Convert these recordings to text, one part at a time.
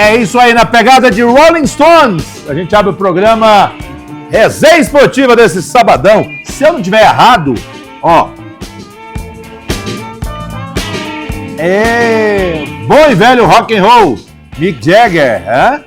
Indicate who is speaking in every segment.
Speaker 1: É isso aí, na pegada de Rolling Stones. A gente abre o programa Resenha Esportiva desse sabadão. Se eu não tiver errado, ó. Bom e velho rock and roll, Mick Jagger, hã?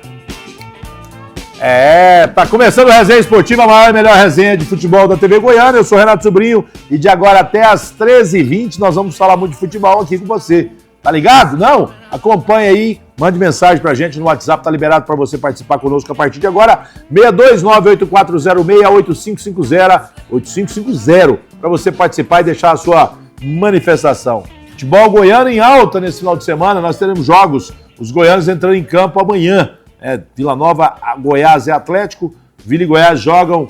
Speaker 1: Tá começando a Resenha Esportiva, a maior e melhor resenha de futebol da TV Goiânia. Eu sou Renato Sobrinho e de agora até às 13h20 nós vamos falar muito de futebol aqui com você. Tá ligado? Não? Acompanha aí, mande mensagem pra gente no WhatsApp, tá liberado pra você participar conosco a partir de agora. 629-8406-8550, pra você participar e deixar a sua manifestação. Futebol goiano em alta nesse final de semana, nós teremos jogos, os goianos entrando em campo amanhã. Vila Nova, Goiás e Atlético. Vila e Goiás jogam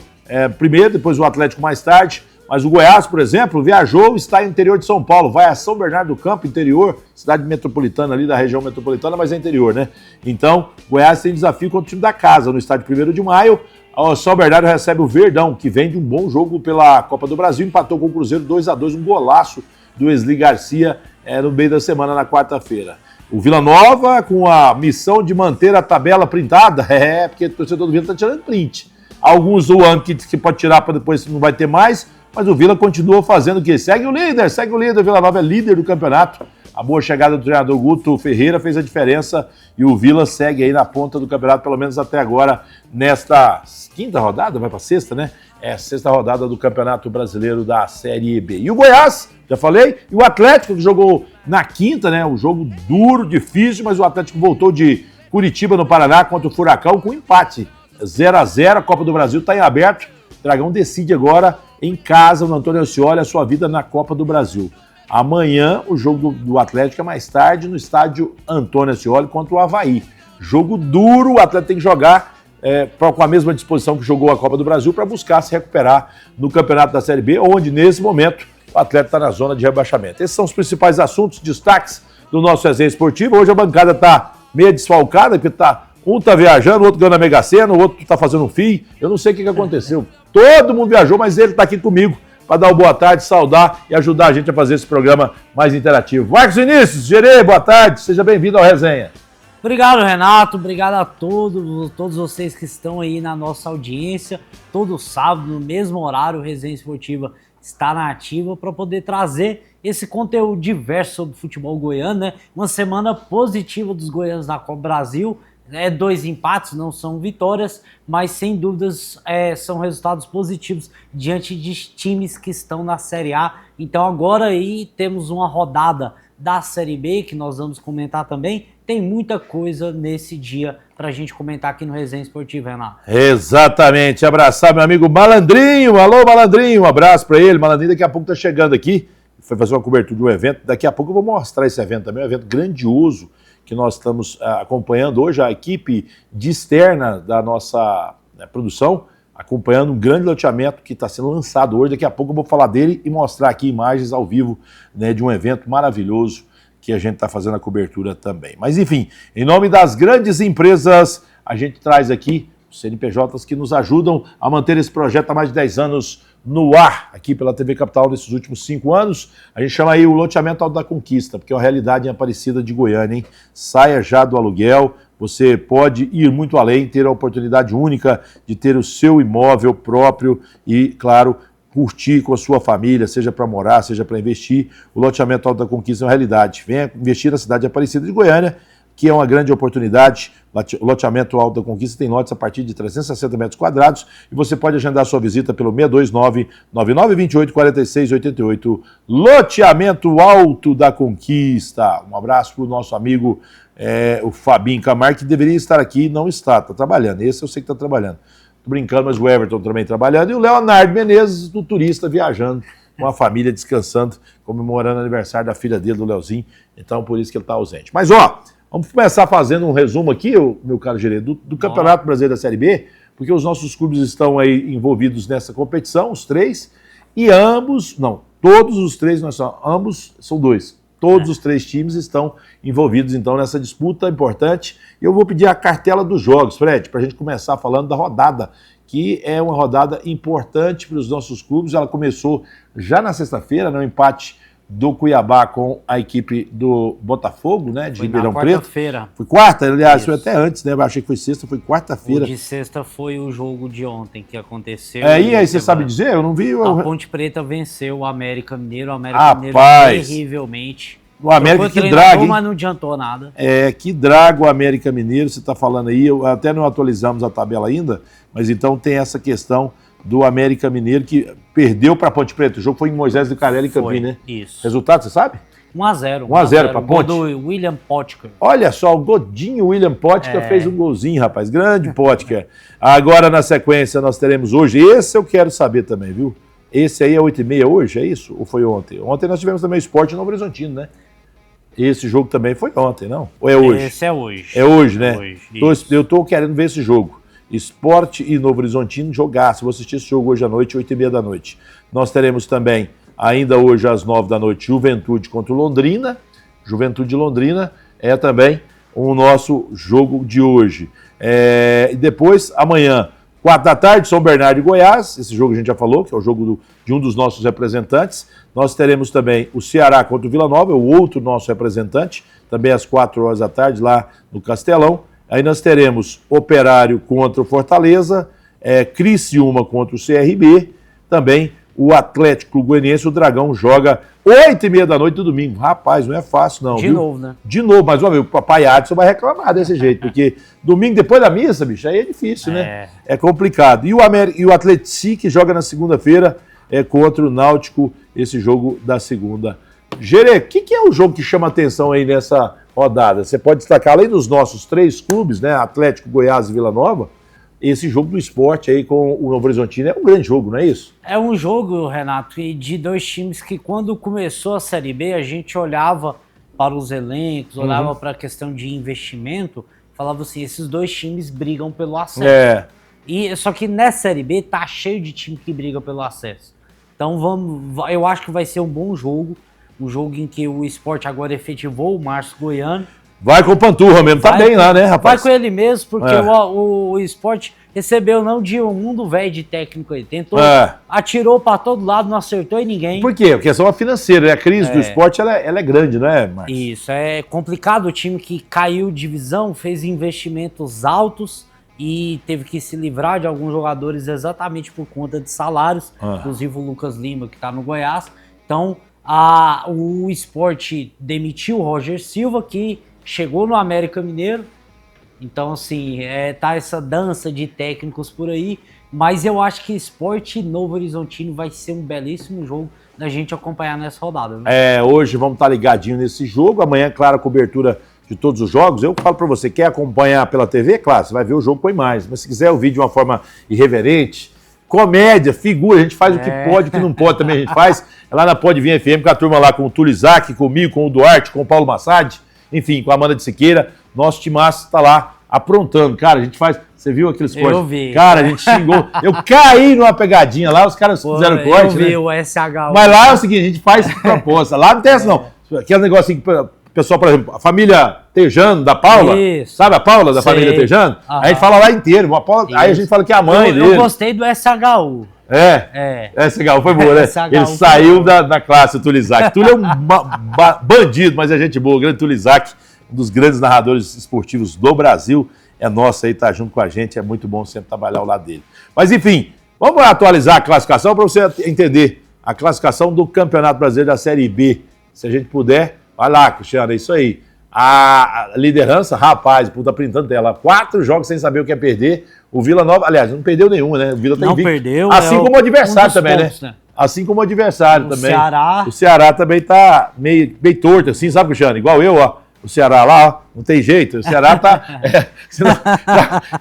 Speaker 1: primeiro, depois o Atlético mais tarde. Mas o Goiás, por exemplo, viajou, está no interior de São Paulo, vai a São Bernardo do Campo, interior, cidade metropolitana ali da região metropolitana, mas é interior, né? Então, Goiás tem desafio contra o time da casa, no estádio 1º de maio. O São Bernardo recebe o Verdão, que vem de um bom jogo pela Copa do Brasil, empatou com o Cruzeiro 2-2, um golaço do Wesley Garcia no meio da semana, na quarta-feira. O Vila Nova, com a missão de manter a tabela printada, porque o torcedor do Vila está tirando print. Alguns zoando que pode tirar para depois não vai ter mais, mas o Vila continua fazendo o quê? Segue o líder, o Vila Nova é líder do campeonato. A boa chegada do treinador Guto Ferreira fez a diferença e o Vila segue aí na ponta do campeonato, pelo menos até agora, nesta quinta rodada, vai para sexta, né? Sexta rodada do Campeonato Brasileiro da Série B. E o Goiás, já falei, e o Atlético, que jogou na quinta, né? Um jogo duro, difícil, mas o Atlético voltou de Curitiba, no Paraná, contra o Furacão, com empate. 0-0, a Copa do Brasil está em aberto. O Dragão decide agora, em casa, no Antônio Ascioli, a sua vida na Copa do Brasil. Amanhã, o jogo do Atlético é mais tarde, no estádio Antônio Ascioli, contra o Avaí. Jogo duro, o Atlético tem que jogar com a mesma disposição que jogou a Copa do Brasil para buscar se recuperar no Campeonato da Série B, onde, nesse momento, o Atlético está na zona de rebaixamento. Esses são os principais assuntos, destaques do nosso resenha esportivo. Hoje a bancada está meio desfalcada, porque um está viajando, o outro ganhou na Mega Sena, o outro está fazendo um fio. Eu não sei o que aconteceu. Todo mundo viajou, mas ele está aqui comigo para dar uma boa tarde, saudar e ajudar a gente a fazer esse programa mais interativo. Marcos Vinícius, Gerê, boa tarde, seja bem-vindo ao Resenha.
Speaker 2: Obrigado, Renato, obrigado a todos vocês que estão aí na nossa audiência. Todo sábado, no mesmo horário, o Resenha Esportiva está na ativa para poder trazer esse conteúdo diverso sobre futebol goiano, né? Uma semana positiva dos goianos na Copa Brasil. 2 empates, não são vitórias, mas sem dúvidas são resultados positivos diante de times que estão na Série A. Então agora aí temos uma rodada da Série B, que nós vamos comentar também. Tem muita coisa nesse dia pra gente comentar aqui no Resenha Esportiva, Renato.
Speaker 1: Exatamente, abraçar meu amigo Malandrinho, alô Malandrinho, um abraço pra ele. Malandrinho daqui a pouco tá chegando aqui, foi fazer uma cobertura de um evento, daqui a pouco eu vou mostrar esse evento também, um evento grandioso, que nós estamos acompanhando hoje, a equipe de externa da nossa produção, acompanhando um grande loteamento que está sendo lançado hoje. Daqui a pouco eu vou falar dele e mostrar aqui imagens ao vivo, né, de um evento maravilhoso que a gente está fazendo a cobertura também. Mas enfim, em nome das grandes empresas, a gente traz aqui os CNPJs que nos ajudam a manter esse projeto há mais de 10 anos no ar, aqui pela TV Capital nesses últimos 5 anos. A gente chama aí o loteamento Alto da Conquista, porque é uma realidade em Aparecida de Goiânia, hein? Saia já do aluguel, você pode ir muito além, ter a oportunidade única de ter o seu imóvel próprio e, claro, curtir com a sua família, seja para morar, seja para investir. O loteamento Alto da Conquista é uma realidade. Venha investir na cidade de Aparecida de Goiânia, que é uma grande oportunidade. O loteamento Alto da Conquista tem lotes a partir de 360 metros quadrados e você pode agendar sua visita pelo 629-9928-4688. Loteamento Alto da Conquista. Um abraço para o nosso amigo o Fabinho Camargo, que deveria estar aqui e não está trabalhando. Esse eu sei que está trabalhando. Tô brincando, mas o Everton também trabalhando. E o Leonardo Menezes, do turista, viajando com a família, descansando, comemorando o aniversário da filha dele, do Leozinho. Então, por isso que ele está ausente. Mas, vamos começar fazendo um resumo aqui, meu caro Gerê, do Campeonato Brasileiro da Série B, porque os nossos clubes estão aí envolvidos nessa competição, os 3, e todos os 3, ambos são 2. Todos os 3 times estão envolvidos, então, nessa disputa importante. Eu vou pedir a cartela dos jogos, Fred, para a gente começar falando da rodada, que é uma rodada importante para os nossos clubes. Ela começou já na sexta-feira, no empate do Cuiabá com a equipe do Botafogo, né? De Ribeirão Preto.
Speaker 2: Quarta-feira.
Speaker 1: Foi quarta? Aliás, foi até antes, né? Eu achei que foi sexta, foi quarta-feira.
Speaker 2: O de sexta foi o jogo de ontem que aconteceu.
Speaker 1: E aí, você sabe dizer? Eu não vi.
Speaker 2: A Ponte Preta venceu o América Mineiro. O América Mineiro terrivelmente.
Speaker 1: O América que draga,
Speaker 2: mas não adiantou nada.
Speaker 1: Que draga o América Mineiro, você está falando aí, até não atualizamos a tabela ainda, mas então tem essa questão do América Mineiro que perdeu para a Ponte Preta. O jogo foi em Moisés do Carelli e Campinas, né?
Speaker 2: Isso.
Speaker 1: Resultado, você sabe?
Speaker 2: 1-0.
Speaker 1: 1-0 para a Ponte.
Speaker 2: Do William Potker.
Speaker 1: Olha só, o Godinho William Potker fez um golzinho, rapaz. Grande Potker. Agora, na sequência, nós teremos hoje, esse eu quero saber também, viu? Esse aí é 8h30 hoje, é isso? Ou foi ontem? Ontem nós tivemos também o Sport Novo Horizontino, né? Esse jogo também foi ontem, não? Ou é hoje?
Speaker 2: Esse é hoje.
Speaker 1: É hoje, né?
Speaker 2: Hoje,
Speaker 1: eu tô querendo ver esse jogo. Sport e Novo Horizontino, jogaço. Vou assistir esse jogo hoje à noite, 8h30 da noite. Nós teremos também, ainda hoje às 9 da noite, Juventude contra o Londrina. Juventude e Londrina é também o nosso jogo de hoje. E depois, amanhã, 4 da tarde, São Bernardo e Goiás. Esse jogo a gente já falou, que é o jogo de um dos nossos representantes. Nós teremos também o Ceará contra o Vila Nova, o outro nosso representante, também às 4 horas da tarde, lá no Castelão. Aí nós teremos Operário contra o Fortaleza, Criciúma contra o CRB, também o Atlético Goianiense, o Dragão joga 8h30 da noite do domingo. Rapaz, não é fácil não,
Speaker 2: De novo, né?
Speaker 1: De novo, mas o papai Adson vai reclamar desse jeito, porque domingo depois da missa, bicho, aí é difícil, né? É complicado. E o Atlético que joga na segunda-feira contra o Náutico, esse jogo da segunda. Gerê, o que é o jogo que chama atenção aí nessa rodada? Você pode destacar, além dos nossos 3 clubes, né? Atlético, Goiás e Vila Nova, esse jogo do Sport aí com o Novo Horizontino é um grande jogo, não é isso? É
Speaker 2: um jogo, Renato, de 2 times que quando começou a Série B, a gente olhava para os elencos, olhava para a questão de investimento, falava assim, esses 2 times brigam pelo acesso. Só que nessa Série B tá cheio de time que briga pelo acesso. Então eu acho que vai ser um bom jogo, um jogo em que o Sport agora efetivou o Márcio Goiano. Vai
Speaker 1: com o Panturra mesmo, tá bem lá, né, rapaz?
Speaker 2: Vai com ele mesmo, porque o Sport recebeu não de um mundo velho de técnico aí. Tentou, atirou pra todo lado, não acertou em ninguém.
Speaker 1: Por quê? Porque é só uma financeira, a crise do Sport ela é grande, não é, Marcos?
Speaker 2: Isso, é complicado. O time que caiu de divisão fez investimentos altos e teve que se livrar de alguns jogadores exatamente por conta de salários, inclusive o Lucas Lima, que tá no Goiás. Então, o Sport demitiu o Roger Silva, que chegou no América Mineiro. Então, assim, tá essa dança de técnicos por aí, mas eu acho que Sport e Novo Horizontino vai ser um belíssimo jogo da gente acompanhar nessa rodada. Né?
Speaker 1: Hoje vamos estar ligadinho nesse jogo, amanhã, claro, a cobertura de todos os jogos. Eu falo para você, quer acompanhar pela TV? Claro, você vai ver o jogo com imagens, mas se quiser ouvir de uma forma irreverente, comédia, figura, a gente faz o que pode, o que não pode também a gente faz. É lá na Pode Vir FM, com a turma lá, com o Túlio Isaac, comigo, com o Duarte, com o Paulo Massad, enfim, com a Amanda de Siqueira. Nosso timaço está lá aprontando. Cara, a gente faz... Você viu aqueles cortes?
Speaker 2: Eu vi.
Speaker 1: Cara, a gente xingou. Eu caí numa pegadinha lá, os caras fizeram corte, né?
Speaker 2: Eu vi o SH.
Speaker 1: Mas lá é o seguinte, a gente faz proposta. Lá não tem essa, não. Aquele negócio assim, o pessoal, por exemplo, a família Tejano, da Paula, sabe a Paula da família Tejano? Aí a gente fala lá inteiro. Aí a gente fala que é a mãe dele.
Speaker 2: Eu gostei do SHU.
Speaker 1: SHU foi boa, né? Ele saiu da classe, o Túlio Isaac. Túlio é um bandido, mas é gente boa. O grande Túlio Isaac, um dos grandes narradores esportivos do Brasil. É nosso aí, tá junto com a gente. É muito bom sempre trabalhar ao lado dele. Mas enfim, vamos atualizar a classificação para você entender a classificação do Campeonato Brasileiro da Série B. Se a gente puder, vai lá, Cristiano, é isso aí. A liderança, rapaz, puta printando tela. 4 jogos sem saber o que é perder. O Vila Nova, aliás, não perdeu nenhum, né? O Vila tá invicto.
Speaker 2: Não perdeu.
Speaker 1: Assim como o adversário também, pontos, né? Assim como o adversário também.
Speaker 2: Ceará.
Speaker 1: O Ceará também tá meio torto, assim, sabe, Cristiano? Igual eu, ó. O Ceará lá, ó, não tem jeito. O Ceará tá...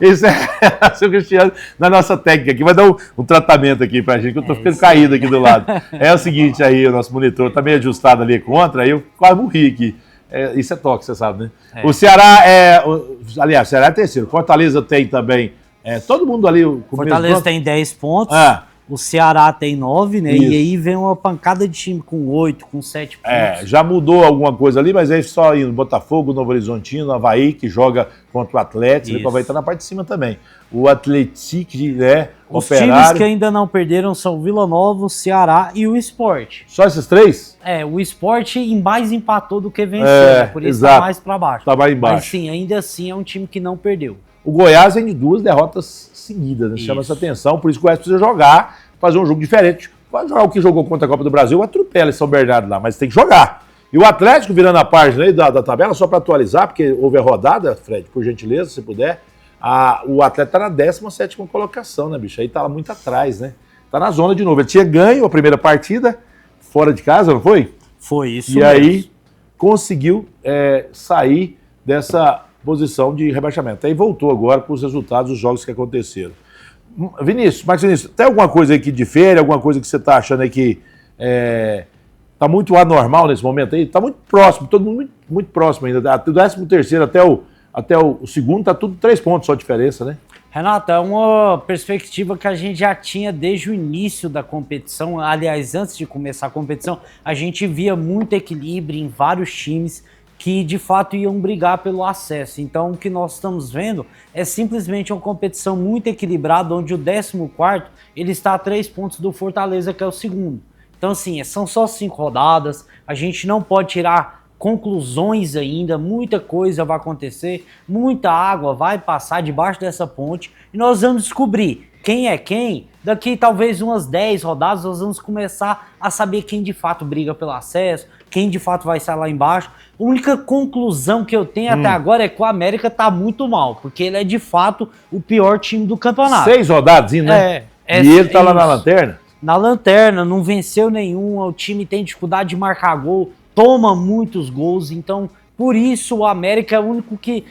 Speaker 1: Esse é seu Cristiano na nossa técnica aqui. Vai dar um tratamento aqui pra gente, que eu tô ficando caído aqui do lado. É o seguinte aí, o nosso monitor tá meio ajustado ali contra, aí eu quase morri aqui. Isso é toque, você sabe, né? O Ceará aliás, o Ceará é terceiro. Fortaleza tem também... todo mundo ali...
Speaker 2: Fortaleza tem 10 pontos. O Ceará tem 9, né?
Speaker 1: Isso.
Speaker 2: E aí vem uma pancada de time com 8, com 7 pontos.
Speaker 1: Já mudou alguma coisa ali, mas aí só indo Botafogo, Novo Horizontino, Avaí, que joga contra o Atlético, depois vai estar na parte de cima também. O Atlético, né?
Speaker 2: Os
Speaker 1: Operário.
Speaker 2: times que ainda não perderam são o Vila Nova, o Ceará e o Sport.
Speaker 1: Só esses 3?
Speaker 2: O Sport mais empatou do que venceu, por isso tá mais pra baixo.
Speaker 1: Tá mais embaixo.
Speaker 2: Mas sim, ainda assim é um time que não perdeu.
Speaker 1: O Goiás vem de 2 derrotas seguidas, né? Chama essa atenção, por isso que o Goiás precisa jogar, fazer um jogo diferente. Pode jogar o que jogou contra a Copa do Brasil, atropela em São Bernardo lá, mas tem que jogar. E o Atlético, virando a página aí da tabela, só para atualizar, porque houve a rodada, Fred, por gentileza, se puder, o Atlético tá na 17ª colocação, né, bicho? Aí tá lá muito atrás, né? Tá na zona de novo. Ele tinha ganho a primeira partida, fora de casa, não foi?
Speaker 2: Foi isso
Speaker 1: e
Speaker 2: mesmo.
Speaker 1: Aí conseguiu sair dessa posição de rebaixamento. Aí voltou agora para os resultados dos jogos que aconteceram. Vinícius, Marcos Vinícius, tem alguma coisa aí que difere, alguma coisa que você está achando aí que está muito anormal nesse momento aí? Está muito próximo, todo mundo muito próximo ainda. Do 13º até o segundo, está tudo 3 pontos só de diferença, né?
Speaker 2: Renato, é uma perspectiva que a gente já tinha desde o início da competição. Aliás, antes de começar a competição, a gente via muito equilíbrio em vários times que de fato iam brigar pelo acesso. Então o que nós estamos vendo é simplesmente uma competição muito equilibrada, onde o 14º ele está a 3 pontos do Fortaleza, que é o segundo. Então assim, são só 5 rodadas, a gente não pode tirar conclusões ainda, muita coisa vai acontecer, muita água vai passar debaixo dessa ponte e nós vamos descobrir quem é quem. Daqui talvez umas 10 rodadas nós vamos começar a saber quem de fato briga pelo acesso, quem de fato vai estar lá embaixo. A única conclusão que eu tenho até agora é que o América tá muito mal, porque ele é de fato o pior time do campeonato.
Speaker 1: 6 rodadas, né? E ele tá lá na lanterna?
Speaker 2: Na lanterna, não venceu nenhum, o time tem dificuldade de marcar gol, toma muitos gols, então por isso o América é o único que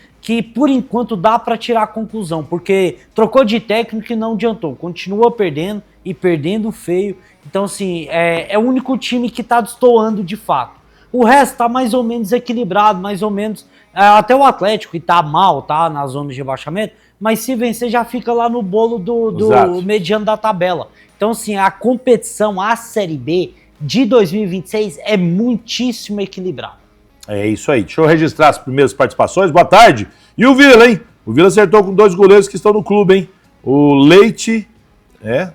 Speaker 2: por enquanto dá para tirar a conclusão, porque trocou de técnico e não adiantou, continua perdendo e perdendo feio. Então assim, é o único time que tá destoando de fato. O resto tá mais ou menos equilibrado, mais ou menos, até o Atlético, que tá mal, tá na zona de rebaixamento, mas se vencer já fica lá no bolo do mediano da tabela. Então assim, a competição, a Série B de 2026 é muitíssimo equilibrada. É
Speaker 1: isso aí. Deixa eu registrar as primeiras participações. Boa tarde. E o Vila, hein? O Vila acertou com 2 goleiros que estão no clube, hein? O Leite.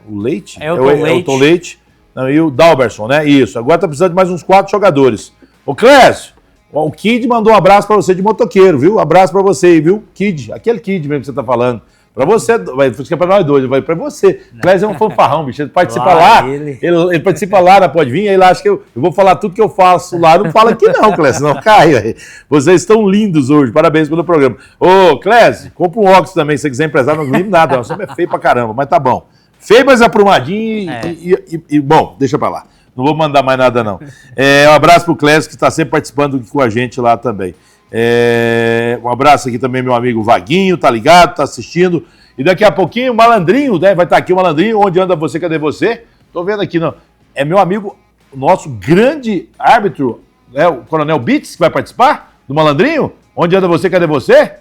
Speaker 1: O Leite? O Tom Leite. Não, e o Dalberson, né? Isso. Agora tá precisando de mais uns 4 jogadores. Ô, Clécio, o Kid mandou um abraço pra você de motoqueiro, viu? Abraço pra você aí, viu? Kid, aquele Kid mesmo que você tá falando. Pra você, vai ficar pra nós dois, vai pra você. Clésio é um fanfarrão, bicho. Ele participa lá, ele participa lá na Pode Vir, aí ele acha que eu vou falar tudo que eu faço lá. Não fala aqui não, Clésio, não cai. Vocês estão lindos hoje, parabéns pelo programa. Ô, Clésio, compra um óculos também, se você quiser emprestar, não lindo nada, você é feio pra caramba, mas tá bom. Feio, mas aprumadinho e bom, deixa pra lá. Não vou mandar mais nada, não. Um abraço pro Clésio, que está sempre participando com a gente lá também. Um abraço aqui também, meu amigo Vaguinho, tá ligado, tá assistindo. E daqui a pouquinho, o Malandrinho, né? Vai estar aqui o Malandrinho. Onde anda você? Cadê você? Tô vendo aqui, não. É meu amigo, nosso grande árbitro, o Coronel Bitts, que vai participar do Malandrinho. Onde anda você? Cadê você?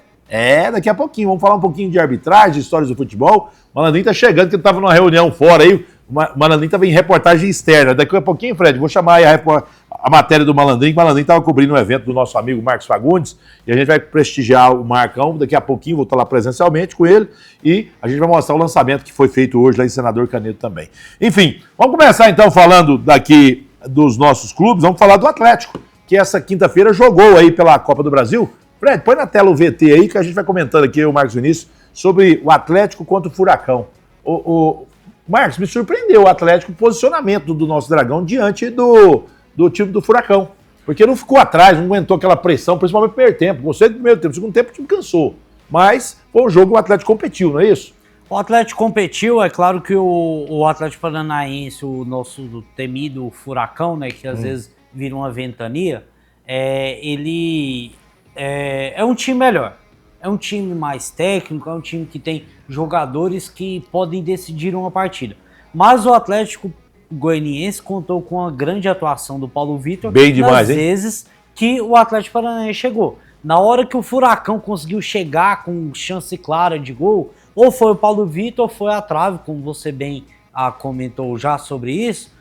Speaker 1: Daqui a pouquinho. Vamos falar um pouquinho de arbitragem, de histórias do futebol. O Malandrinho tá chegando, que ele tava numa reunião fora aí. O Malandrinho estava em reportagem externa. Daqui a pouquinho, Fred, vou chamar aí a matéria do Malandrinho. O Malandrinho estava cobrindo um evento do nosso amigo Marcos Fagundes. E a gente vai prestigiar o Marcão. Daqui a pouquinho vou estar lá presencialmente com ele. E a gente vai mostrar o lançamento que foi feito hoje lá em Senador Canedo também. Enfim, vamos começar então falando daqui dos nossos clubes. Vamos falar do Atlético, que essa quinta-feira jogou aí pela Copa do Brasil. Fred, põe na tela o VT aí que a gente vai comentando aqui, o Marcos Vinícius, sobre o Atlético contra o Furacão. Marcos, me surpreendeu o Atlético, o posicionamento do nosso Dragão diante do time do Furacão. Porque não ficou atrás, não aguentou aquela pressão, principalmente no primeiro tempo. Gostei do primeiro tempo, no segundo tempo o time cansou. Mas foi um jogo que o Atlético competiu, não é isso?
Speaker 2: O Atlético competiu, é claro que o Atlético Paranaense, o nosso temido Furacão, né, que às vezes vira uma ventania, ele é um time melhor. É um time mais técnico, é um time que tem jogadores que podem decidir uma partida. Mas o Atlético Goianiense contou com a grande atuação do Paulo Vitor
Speaker 1: bem demais,
Speaker 2: nas vezes que o Atlético Paranaense chegou. Na hora que o Furacão conseguiu chegar com chance clara de gol, ou foi o Paulo Vitor ou foi a trave, como você bem comentou já sobre isso,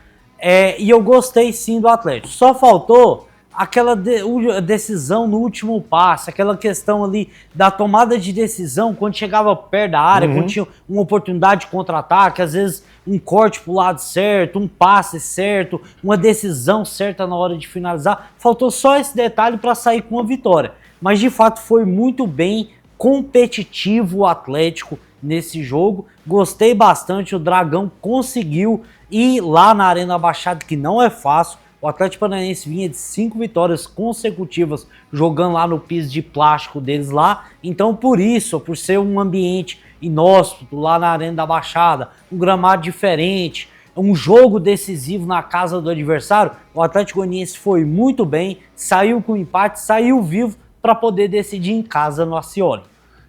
Speaker 2: e eu gostei sim do Atlético. Só faltou aquela decisão no último passe, aquela questão ali da tomada de decisão quando chegava perto da área, quando tinha uma oportunidade de contra-ataque, às vezes um corte pro lado certo, um passe certo, uma decisão certa na hora de finalizar. Faltou só esse detalhe para sair com uma vitória. Mas de fato foi muito bem competitivo o Atlético nesse jogo. Gostei bastante, o Dragão conseguiu ir lá na Arena Baixada, que não é fácil. O Atlético Paranaense vinha de 5 vitórias consecutivas jogando lá no piso de plástico deles lá. Então, por isso, por ser um ambiente inóspito lá na Arena da Baixada, um gramado diferente, um jogo decisivo na casa do adversário, o Atlético Goianiense foi muito bem, saiu com empate, saiu vivo para poder decidir em casa no Ascioli.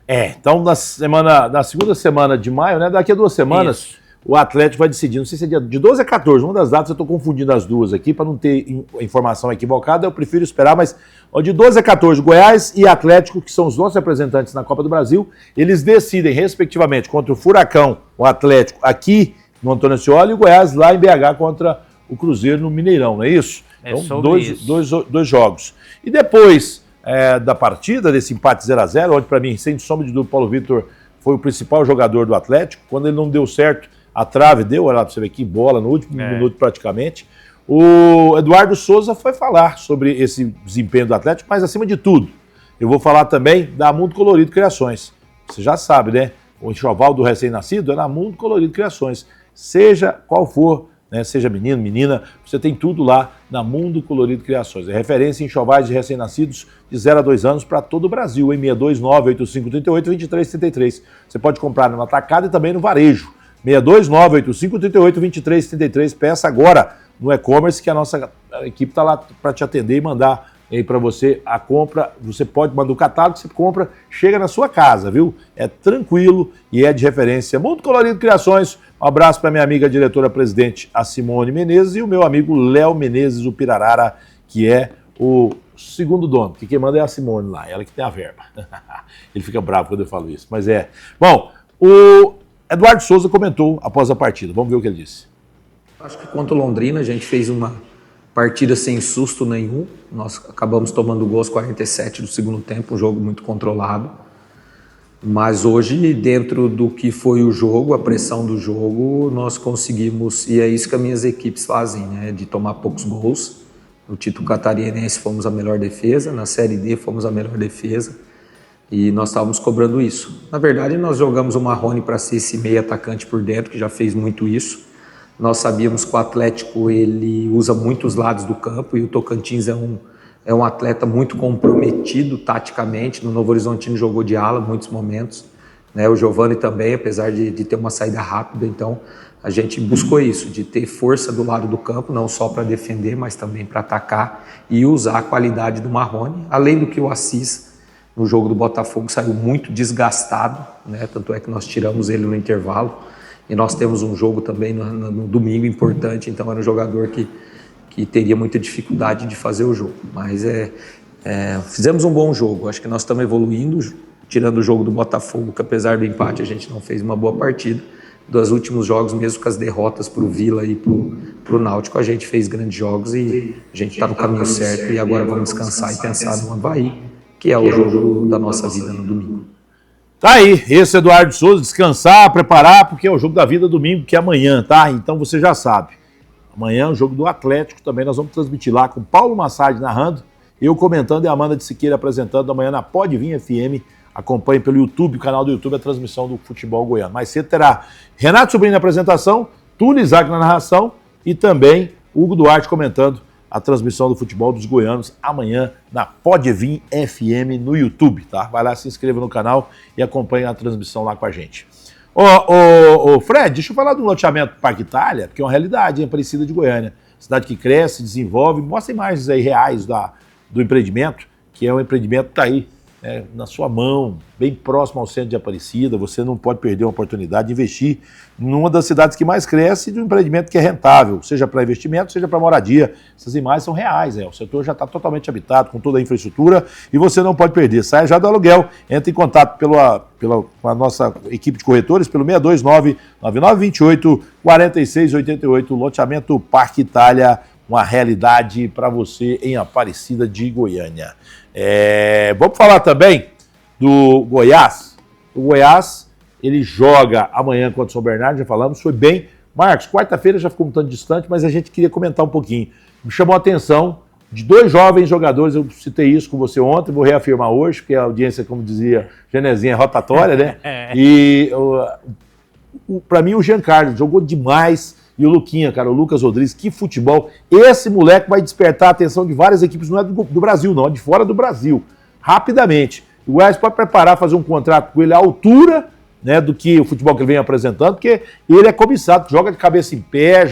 Speaker 1: Então na segunda semana de maio, né? Daqui a 2 semanas... Isso. O Atlético vai decidir, não sei se é de 12 a 14, uma das datas eu estou confundindo as duas aqui, para não ter informação equivocada, eu prefiro esperar, mas de 12 a 14, Goiás e Atlético, que são os nossos representantes na Copa do Brasil, eles decidem, respectivamente, contra o Furacão, o Atlético aqui no Antônio Ascioli, e o Goiás lá em BH contra o Cruzeiro no Mineirão, não é isso? Então, dois jogos. E depois da partida, desse empate 0-0, onde para mim, sem sombra de dúvida, Paulo Vitor foi o principal jogador do Atlético, quando ele não deu certo, a trave deu, olha lá pra você ver que bola no último minuto praticamente. O Eduardo Souza foi falar sobre esse desempenho do Atlético, mas acima de tudo, eu vou falar também da Mundo Colorido Criações. Você já sabe, né? O enxoval do recém-nascido é na Mundo Colorido Criações. Seja qual for, né? Seja menino, menina, você tem tudo lá na Mundo Colorido Criações. É referência em enxovais de recém-nascidos de 0 a 2 anos para todo o Brasil, em 629-8538-2333. Você pode comprar no atacado e também no varejo. 629-8538-2333. Peça agora no e-commerce que a nossa equipe está lá para te atender e mandar aí para você a compra. Você pode mandar o catálogo, você compra, chega na sua casa, viu? É tranquilo e é de referência. Mundo Colorido Criações. Um abraço para minha amiga diretora-presidente, a Simone Menezes, e o meu amigo Léo Menezes, o Pirarara, que é o segundo dono, que quem manda é a Simone lá, ela que tem a verba. Ele fica bravo quando eu falo isso, mas é. Bom, o Eduardo Souza comentou após a partida. Vamos ver o que ele disse.
Speaker 3: Acho que contra o Londrina a gente fez uma partida sem susto nenhum. Nós acabamos tomando gol aos 47 do segundo tempo, um jogo muito controlado. Mas hoje, dentro do que foi o jogo, a pressão do jogo, nós conseguimos, e é isso que as minhas equipes fazem, né? De tomar poucos gols. No título catarinense fomos a melhor defesa, na Série D fomos a melhor defesa. E nós estávamos cobrando isso. Na verdade, nós jogamos o Marrone para ser esse meio atacante por dentro, que já fez muito isso. Nós sabíamos que o Atlético ele usa muitos lados do campo e o Tocantins é um atleta muito comprometido taticamente. No Novo Horizontino jogou de ala em muitos momentos, né? O Giovani também, apesar de ter uma saída rápida. Então, a gente buscou isso, de ter força do lado do campo, não só para defender, mas também para atacar e usar a qualidade do Marrone. Além do que o Assis, no jogo do Botafogo, saiu muito desgastado, né? Tanto é que nós tiramos ele no intervalo. E nós temos um jogo também no domingo importante, então era um jogador que teria muita dificuldade de fazer o jogo. Mas fizemos um bom jogo, acho que nós estamos evoluindo, tirando o jogo do Botafogo, que apesar do empate a gente não fez uma boa partida. Dos últimos jogos, mesmo com as derrotas para o Vila e para o Náutico, a gente fez grandes jogos e a gente está no caminho certo. E agora vamos descansar e pensar no Avaí, que é o jogo da nossa vida no domingo.
Speaker 1: Tá aí, esse Eduardo Souza, descansar, preparar, porque é o jogo da vida domingo, que é amanhã, tá? Então você já sabe. Amanhã é o jogo do Atlético também, nós vamos transmitir lá com Paulo Massad narrando, eu comentando e a Amanda de Siqueira apresentando amanhã na Pode Vir FM. Acompanhe pelo YouTube, o canal do YouTube, a transmissão do futebol goiano. Mais cedo terá Renato Sobrinho na apresentação, Túlio Isaac na narração e também Hugo Duarte comentando a transmissão do futebol dos goianos amanhã na Pode Vir FM no YouTube, tá? Vai lá, se inscreva no canal e acompanhe a transmissão lá com a gente. Ô, Fred, deixa eu falar do loteamento Parque Itália, porque é uma realidade, em Aparecida de Goiânia. Cidade que cresce, desenvolve, mostra imagens aí reais do empreendimento, que é um empreendimento que tá aí, na sua mão, bem próximo ao centro de Aparecida. Você não pode perder uma oportunidade de investir numa das cidades que mais cresce, de um empreendimento que é rentável, seja para investimento, seja para moradia. Essas imagens são reais, o setor já está totalmente habitado, com toda a infraestrutura, e você não pode perder. Saia já do aluguel, entre em contato com a nossa equipe de corretores, pelo 629-9928-4688, loteamento Parque Itália, uma realidade para você em Aparecida de Goiânia. Vamos falar também do Goiás. O Goiás, ele joga amanhã contra o São Bernardo, já falamos, foi bem. Marcos, quarta-feira já ficou um tanto distante, mas a gente queria comentar um pouquinho. Me chamou a atenção de 2 jovens jogadores, eu citei isso com você ontem, vou reafirmar hoje, porque a audiência, como dizia Genezinha, é rotatória, né? E para mim o Jean Carlos jogou demais. E o Luquinha, cara, o Lucas Rodrigues, que futebol. Esse moleque vai despertar a atenção de várias equipes, não é do Brasil, não, é de fora do Brasil. Rapidamente. O Goiás pode preparar, fazer um contrato com ele à altura, né, do que o futebol que ele vem apresentando, porque ele é cobiçado, joga de cabeça em pé,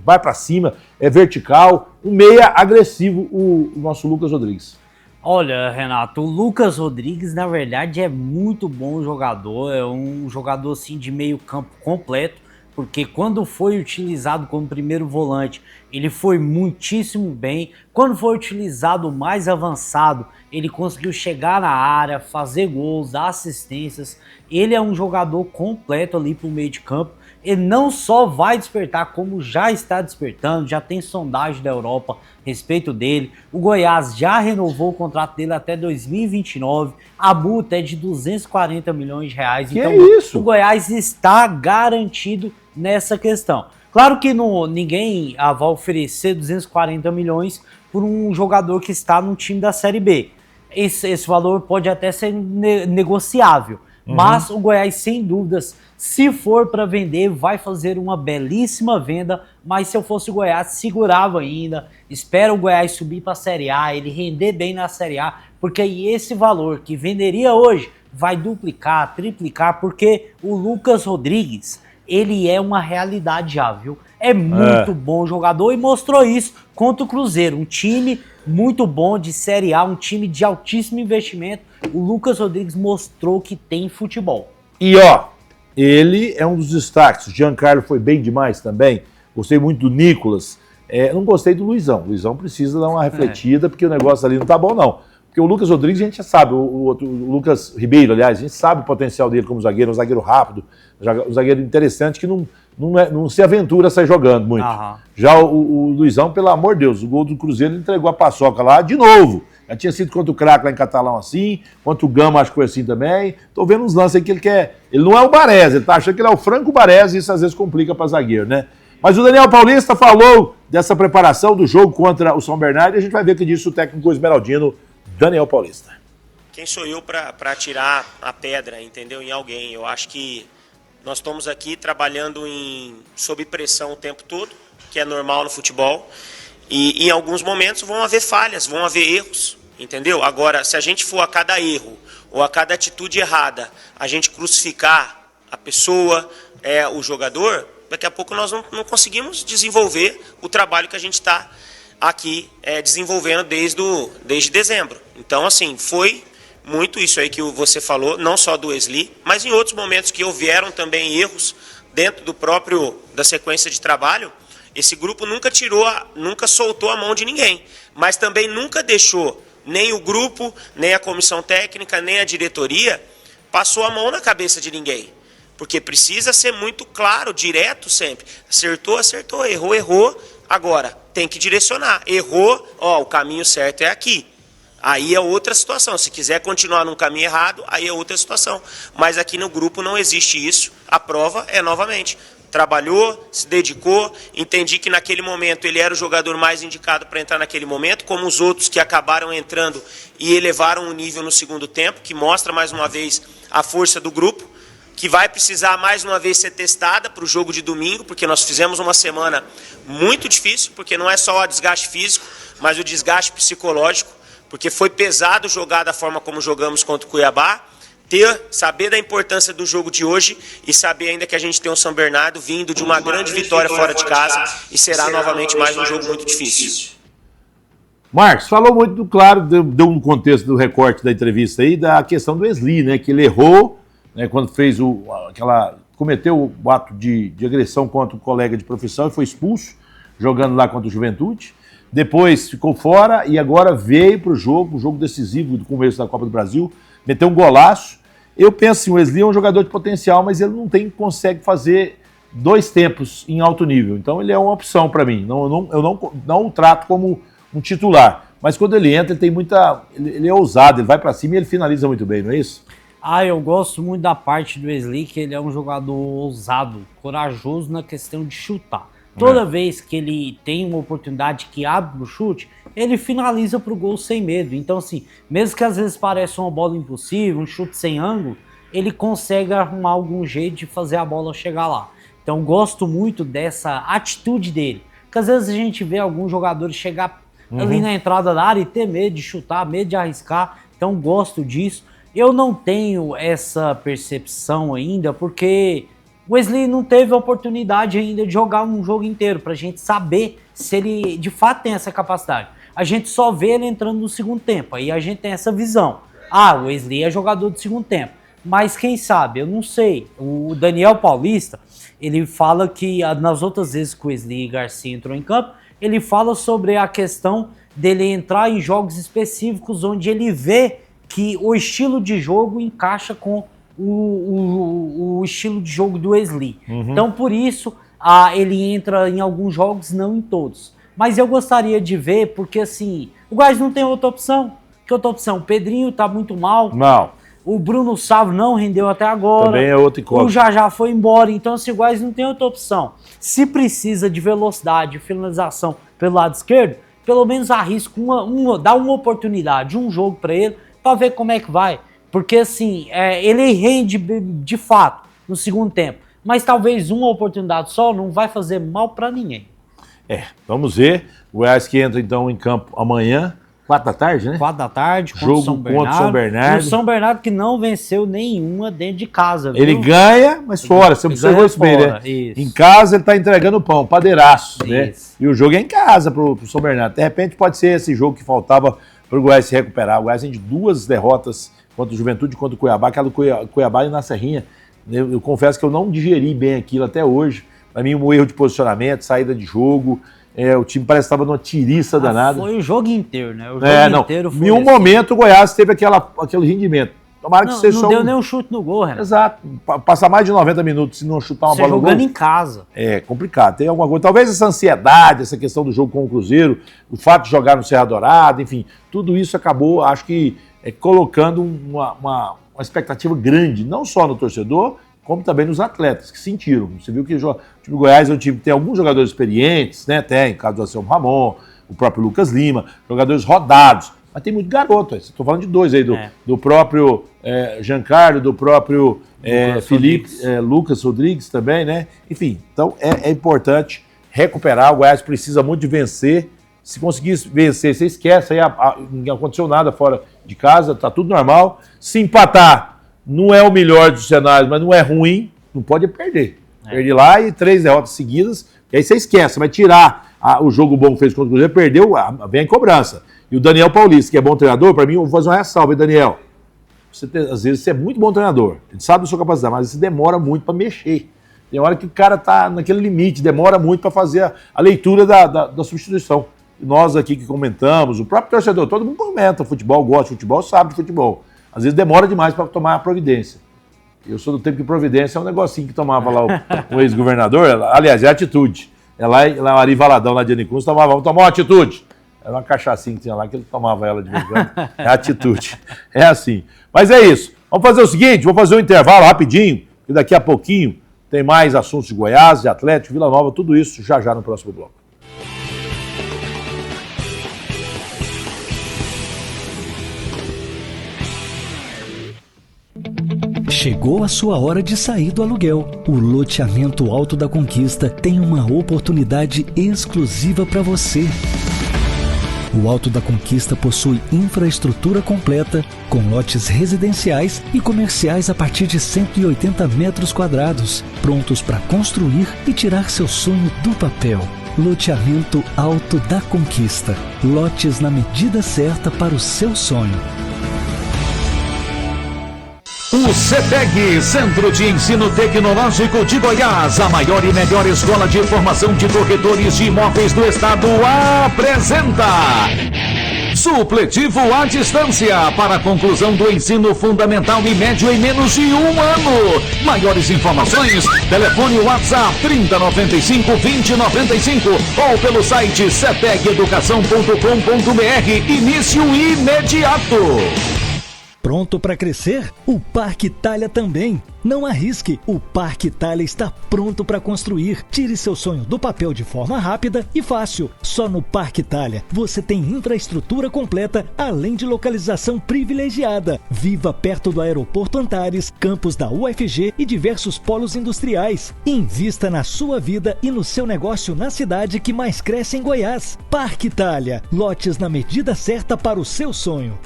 Speaker 1: vai para cima, é vertical, um meia agressivo, o nosso Lucas Rodrigues.
Speaker 2: Olha, Renato, o Lucas Rodrigues, na verdade, é muito bom jogador, é um jogador assim de meio campo completo, porque quando foi utilizado como primeiro volante, ele foi muitíssimo bem. Quando foi utilizado mais avançado, ele conseguiu chegar na área, fazer gols, dar assistências. Ele é um jogador completo ali para o meio de campo. Ele não só vai despertar, como já está despertando, já tem sondagem da Europa a respeito dele. O Goiás já renovou o contrato dele até 2029. A multa é de 240 milhões de reais.
Speaker 1: Que
Speaker 2: então,
Speaker 1: isso?
Speaker 2: O Goiás está garantido nessa questão. Claro que ninguém vai oferecer 240 milhões por um jogador que está no time da Série B. Esse valor pode até ser negociável. Mas o Goiás, sem dúvidas, se for para vender, vai fazer uma belíssima venda. Mas se eu fosse o Goiás, segurava ainda. Espera o Goiás subir para a Série A, ele render bem na Série A. Porque aí esse valor que venderia hoje vai duplicar, triplicar. Porque o Lucas Rodrigues, ele é uma realidade já, viu? É muito bom jogador e mostrou isso contra o Cruzeiro. Um time muito bom de Série A, um time de altíssimo investimento. O Lucas Rodrigues mostrou que tem futebol.
Speaker 1: E ele é um dos destaques. O Giancarlo foi bem demais também. Gostei muito do Nicolas. Não gostei do Luizão. O Luizão precisa dar uma refletida, porque o negócio ali não tá bom, não. Porque o Lucas Rodrigues, a gente já sabe, o Lucas Ribeiro, aliás, a gente sabe o potencial dele como zagueiro, um zagueiro rápido, um zagueiro interessante que não se aventura a sair jogando muito. Já o Luizão, pelo amor de Deus, o gol do Cruzeiro ele entregou a paçoca lá de novo. Já tinha sido contra o Craque lá em Catalão assim, contra o Gama acho que foi assim também. Tô vendo uns lances aí que ele quer. Ele não é o Baresi, ele tá achando que ele é o Franco Baresi e isso às vezes complica para zagueiro, né? Mas o Daniel Paulista falou dessa preparação do jogo contra o São Bernardo e a gente vai ver o que disse o técnico esmeraldino Daniel Paulista.
Speaker 4: Quem sou eu para tirar a pedra, entendeu, em alguém? Eu acho que nós estamos aqui trabalhando sob pressão o tempo todo, que é normal no futebol, e em alguns momentos vão haver falhas, vão haver erros, entendeu? Agora, se a gente for a cada erro ou a cada atitude errada, a gente crucificar a pessoa, o jogador, daqui a pouco nós não conseguimos desenvolver o trabalho que a gente está aqui desenvolvendo desde dezembro. Então, assim, foi muito isso aí que você falou, não só do Wesley, mas em outros momentos que houveram também erros dentro da sequência de trabalho. Esse grupo nunca soltou a mão de ninguém, mas também nunca deixou nem o grupo, nem a comissão técnica, nem a diretoria passou a mão na cabeça de ninguém. Porque precisa ser muito claro, direto sempre. Acertou, errou. Agora, tem que direcionar. Errou, o caminho certo é aqui. Aí é outra situação. Se quiser continuar num caminho errado, aí é outra situação. Mas aqui no grupo não existe isso. A prova é novamente. Trabalhou, se dedicou, entendi que naquele momento ele era o jogador mais indicado para entrar naquele momento, como os outros que acabaram entrando e elevaram o nível no segundo tempo, que mostra mais uma vez a força do grupo, que vai precisar mais uma vez ser testada para o jogo de domingo, porque nós fizemos uma semana muito difícil, porque não é só o desgaste físico, mas o desgaste psicológico, porque foi pesado jogar da forma como jogamos contra o Cuiabá, saber da importância do jogo de hoje e saber ainda que a gente tem um São Bernardo vindo de uma grande vitória fora de casa e será novamente mais um jogo muito difícil.
Speaker 1: Marcos, falou muito claro, deu um contexto do recorte da entrevista aí, da questão do Wesley, né? Que ele errou, né, quando fez cometeu o ato de agressão contra um colega de profissão e foi expulso, jogando lá contra o Juventude. Depois ficou fora e agora veio para o jogo decisivo do começo da Copa do Brasil, meteu um golaço. Eu penso assim, o Wesley é um jogador de potencial, mas ele não consegue fazer 2 tempos em alto nível. Então ele é uma opção para mim. Eu não o trato como um titular. Mas quando ele entra, ele tem ele é ousado, ele vai para cima e ele finaliza muito bem, não é isso?
Speaker 2: Eu gosto muito da parte do Wesley, que ele é um jogador ousado, corajoso na questão de chutar. Toda vez que ele tem uma oportunidade que abre o chute, ele finaliza pro gol sem medo. Então, assim, mesmo que às vezes pareça uma bola impossível, um chute sem ângulo, ele consegue arrumar algum jeito de fazer a bola chegar lá. Então, gosto muito dessa atitude dele. Porque às vezes a gente vê alguns jogadores chegar ali na entrada da área e ter medo de chutar, medo de arriscar. Então, gosto disso. Eu não tenho essa percepção ainda, porque o Wesley não teve a oportunidade ainda de jogar um jogo inteiro, pra gente saber se ele de fato tem essa capacidade. A gente só vê ele entrando no segundo tempo, aí a gente tem essa visão. O Wesley é jogador do segundo tempo. Mas quem sabe, eu não sei. O Daniel Paulista, ele fala que nas outras vezes que o Wesley Garcia entrou em campo, ele fala sobre a questão dele entrar em jogos específicos onde ele vê que o estilo de jogo encaixa com o estilo de jogo do Wesley. Então, por isso, ele entra em alguns jogos, não em todos. Mas eu gostaria de ver, porque assim, o Goiás não tem outra opção. Que outra opção? O Pedrinho tá muito mal.
Speaker 1: Não.
Speaker 2: O Bruno Salvo não rendeu até agora.
Speaker 1: Também é outro incógnito.
Speaker 2: O Jajá foi embora. Então, assim, o Goiás não tem outra opção. Se precisa de velocidade, de finalização pelo lado esquerdo, pelo menos arrisca dá uma oportunidade, um jogo para ele, para ver como é que vai. Porque, assim, ele rende de fato no segundo tempo. Mas talvez uma oportunidade só não vai fazer mal para ninguém.
Speaker 1: Vamos ver. O Goiás que entra, então, em campo amanhã, 4 da tarde, né?
Speaker 2: 4 da tarde,
Speaker 1: jogo contra o São Bernardo.
Speaker 2: O São Bernardo que não venceu nenhuma dentro de casa, viu?
Speaker 1: Ele ganha, mas fora. Você observou isso bem, né?
Speaker 2: Isso.
Speaker 1: Em casa ele tá entregando pão, padeiraço,
Speaker 2: Isso.
Speaker 1: né? E o jogo é em casa pro São Bernardo. De repente pode ser esse jogo que faltava pro Goiás se recuperar. O Goiás tem de 2 derrotas contra o Juventude e contra o Cuiabá, aquela do Cuiabá e na Serrinha. Eu confesso que eu não digeri bem aquilo até hoje. Para mim, um erro de posicionamento, saída de jogo. O time parece que estava numa tiriça danada.
Speaker 2: Foi o jogo inteiro, né? O jogo inteiro foi
Speaker 1: em um momento o Goiás teve aquele rendimento. Tomara que seja
Speaker 2: não deu nem um chute no gol, Renato.
Speaker 1: Exato. Passar mais de 90 minutos e não chutar uma bola no gol.
Speaker 2: Jogando em casa.
Speaker 1: É complicado. Tem alguma coisa. Talvez essa ansiedade, essa questão do jogo com o Cruzeiro, o fato de jogar no Serra Dourada, enfim, tudo isso acabou, acho que, colocando uma expectativa grande, não só no torcedor, como também nos atletas que sentiram. Você viu que o time do Goiás é um time que tem alguns jogadores experientes, né? Tem, o caso do Anselmo Ramon, o próprio Lucas Lima, jogadores rodados, mas tem muito garoto. Estou falando de 2 aí, do próprio Giancarlo, do próprio Felipe, Lucas Rodrigues também, né? Enfim, então é importante recuperar. O Goiás precisa muito de vencer. Se conseguir vencer, você esquece, aí não aconteceu nada fora de casa, tá tudo normal. Se empatar, não é o melhor dos cenários, mas não é ruim, não pode perder. Perder lá e 3 derrotas seguidas, e aí você esquece, vai tirar o jogo bom que fez contra o Cruzeiro, perdeu, vem a cobrança. E o Daniel Paulista, que é bom treinador, para mim, eu vou fazer uma ressalva, hein, Daniel? Às vezes você é muito bom treinador, a gente sabe da sua capacidade, mas você demora muito para mexer. Tem hora que o cara tá naquele limite, demora muito para fazer a leitura da substituição. E nós aqui que comentamos, o próprio torcedor, todo mundo comenta futebol, gosta de futebol, sabe de futebol. Às vezes demora demais para tomar a providência. Eu sou do tempo que providência é um negocinho que tomava lá o ex-governador, aliás, é atitude. Lá o Ari Valadão, lá de Anicunhos, vamos tomar uma atitude. Era uma cachaçinha que tinha lá, que ele tomava ela de vez em quando. É atitude. É assim. Mas é isso. Vamos fazer o seguinte, vou fazer um intervalo rapidinho, que daqui a pouquinho tem mais assuntos de Goiás, de Atlético, Vila Nova, tudo isso já no próximo bloco.
Speaker 5: Chegou a sua hora de sair do aluguel. O loteamento Alto da Conquista tem uma oportunidade exclusiva para você. O Alto da Conquista possui infraestrutura completa, com lotes residenciais e comerciais a partir de 180 metros quadrados, prontos para construir e tirar seu sonho do papel. Loteamento Alto da Conquista. Lotes na medida certa para o seu sonho.
Speaker 6: O CETEG, Centro de Ensino Tecnológico de Goiás, a maior e melhor escola de formação de corretores de imóveis do estado, apresenta Supletivo à Distância para a conclusão do ensino fundamental e médio em menos de 1 ano. Maiores informações, telefone WhatsApp 3095-2095 ou pelo site cetegeducação.com.br. Início imediato.
Speaker 5: Pronto para crescer? O Parque Itália também. Não arrisque, o Parque Itália está pronto para construir. Tire seu sonho do papel de forma rápida e fácil. Só no Parque Itália você tem infraestrutura completa, além de localização privilegiada. Viva perto do Aeroporto Antares, campus da UFG e diversos polos industriais. Invista na sua vida e no seu negócio na cidade que mais cresce em Goiás. Parque Itália, lotes na medida certa para o seu sonho.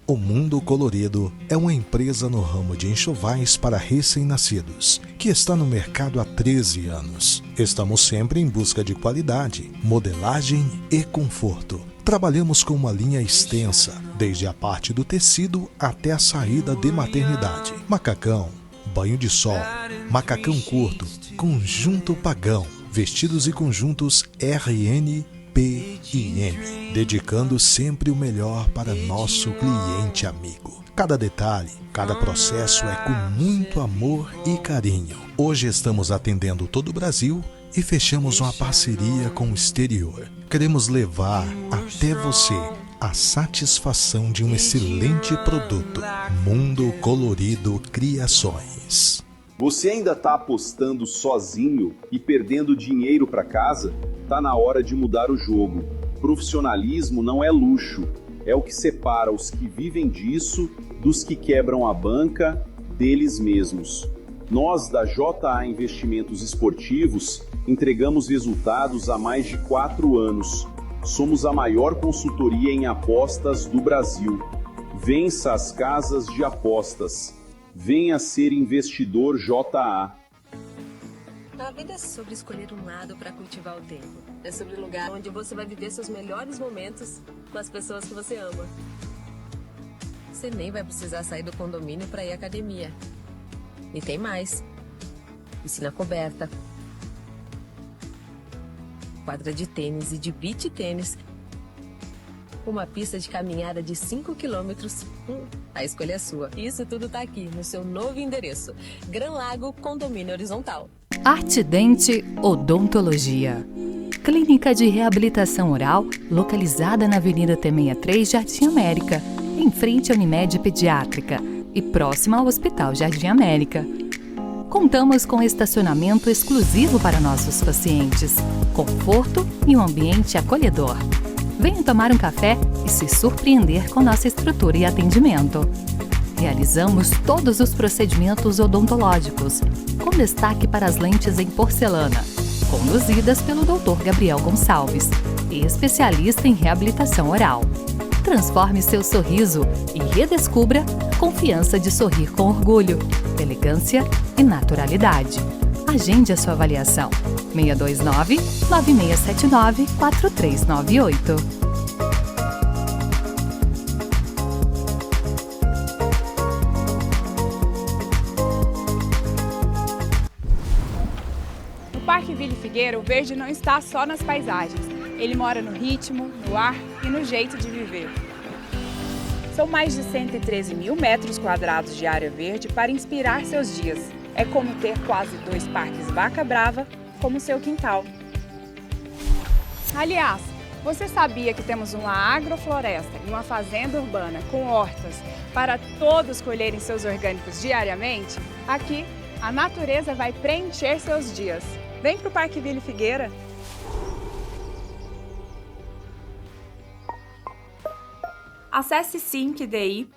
Speaker 7: O Mundo Colorido é uma empresa no ramo de enxovais para recém-nascidos, que está no mercado há 13 anos. Estamos sempre em busca de qualidade, modelagem e conforto. Trabalhamos com uma linha extensa, desde a parte do tecido até a saída de maternidade. Macacão, banho de sol, macacão curto, conjunto pagão, vestidos e conjuntos RN, P e M, dedicando sempre o melhor para nosso cliente amigo. Cada detalhe, cada processo é com muito amor e carinho. Hoje estamos atendendo todo o Brasil e fechamos uma parceria com o exterior. Queremos levar até você a satisfação de um excelente produto. Mundo Colorido Criações.
Speaker 8: Você ainda está apostando sozinho e perdendo dinheiro para casa? Tá na hora de mudar o jogo. Profissionalismo não é luxo, é o que separa os que vivem disso dos que quebram a banca deles mesmos. Nós, da JA Investimentos Esportivos, entregamos resultados há mais de 4 anos. Somos a maior consultoria em apostas do Brasil. Vença as casas de apostas. Venha ser investidor JA.
Speaker 9: A vida é sobre escolher um lado para cultivar o tempo. É sobre o lugar onde você vai viver seus melhores momentos com as pessoas que você ama. Você nem vai precisar sair do condomínio para ir à academia. E tem mais. Piscina coberta, quadra de tênis e de beach tênis, uma pista de caminhada de 5 quilômetros. A escolha é sua. Isso tudo tá aqui no seu novo endereço. Gran Lago Condomínio Horizontal.
Speaker 10: Artidente Odontologia. Clínica de reabilitação oral localizada na Avenida T63, Jardim América, em frente à Unimed Pediátrica e próxima ao Hospital Jardim América. Contamos com estacionamento exclusivo para nossos pacientes, conforto e um ambiente acolhedor. Venha tomar um café e se surpreender com nossa estrutura e atendimento. Realizamos todos os procedimentos odontológicos, com destaque para as lentes em porcelana, conduzidas pelo Dr. Gabriel Gonçalves, especialista em reabilitação oral. Transforme seu sorriso e redescubra a confiança de sorrir com orgulho, elegância e naturalidade. Agende a sua avaliação. 629-9679-4398.
Speaker 11: No Parque Ville Figueira, o verde não está só nas paisagens. Ele mora no ritmo, no ar e no jeito de viver. São mais de 113 mil metros quadrados de área verde para inspirar seus dias. É como ter quase 2 parques Vaca Brava como seu quintal. Aliás, você sabia que temos uma agrofloresta e uma fazenda urbana com hortas para todos colherem seus orgânicos diariamente? Aqui, a natureza vai preencher seus dias. Vem para o Parque Ville Figueira! Acesse sincdi.com.br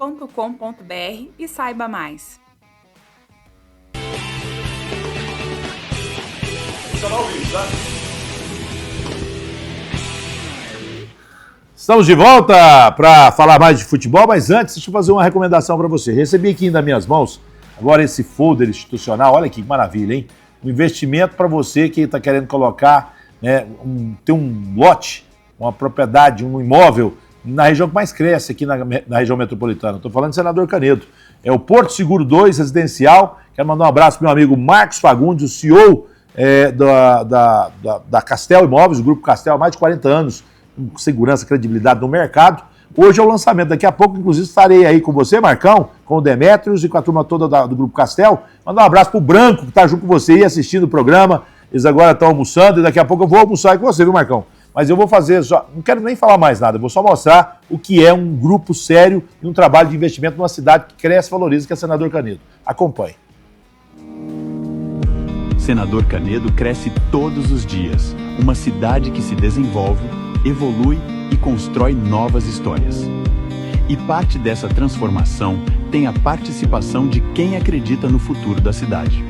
Speaker 11: e saiba mais.
Speaker 1: Estamos de volta para falar mais de futebol, mas antes deixa eu fazer uma recomendação para você. Recebi aqui nas minhas mãos agora esse folder institucional, olha que maravilha, hein? um investimento para você que está querendo colocar, né, ter um lote, uma propriedade, um imóvel na região que mais cresce aqui na região metropolitana. Estou falando de Senador Canedo. É o Porto Seguro 2 Residencial. Quero mandar um abraço para o meu amigo Marcos Fagundes, o CEO da Castel Imóveis, o Grupo Castel, há mais de 40 anos, com segurança, credibilidade no mercado. Hoje é o lançamento. Daqui a pouco, inclusive, estarei aí com você, Marcão, com o Demétrios e com a turma toda do Grupo Castel. Mandar um abraço pro Branco, que está junto com você aí assistindo o programa. Eles agora estão almoçando e daqui a pouco eu vou almoçar aí com você, viu, Marcão? Mas eu vou fazer só, não quero nem falar mais nada, eu vou só mostrar o que é um grupo sério e um trabalho de investimento numa cidade que cresce e valoriza, que é Senador Canedo. Acompanhe.
Speaker 12: Senador Canedo cresce todos os dias. Uma cidade que se desenvolve, evolui e constrói novas histórias. E parte dessa transformação tem a participação de quem acredita no futuro da cidade.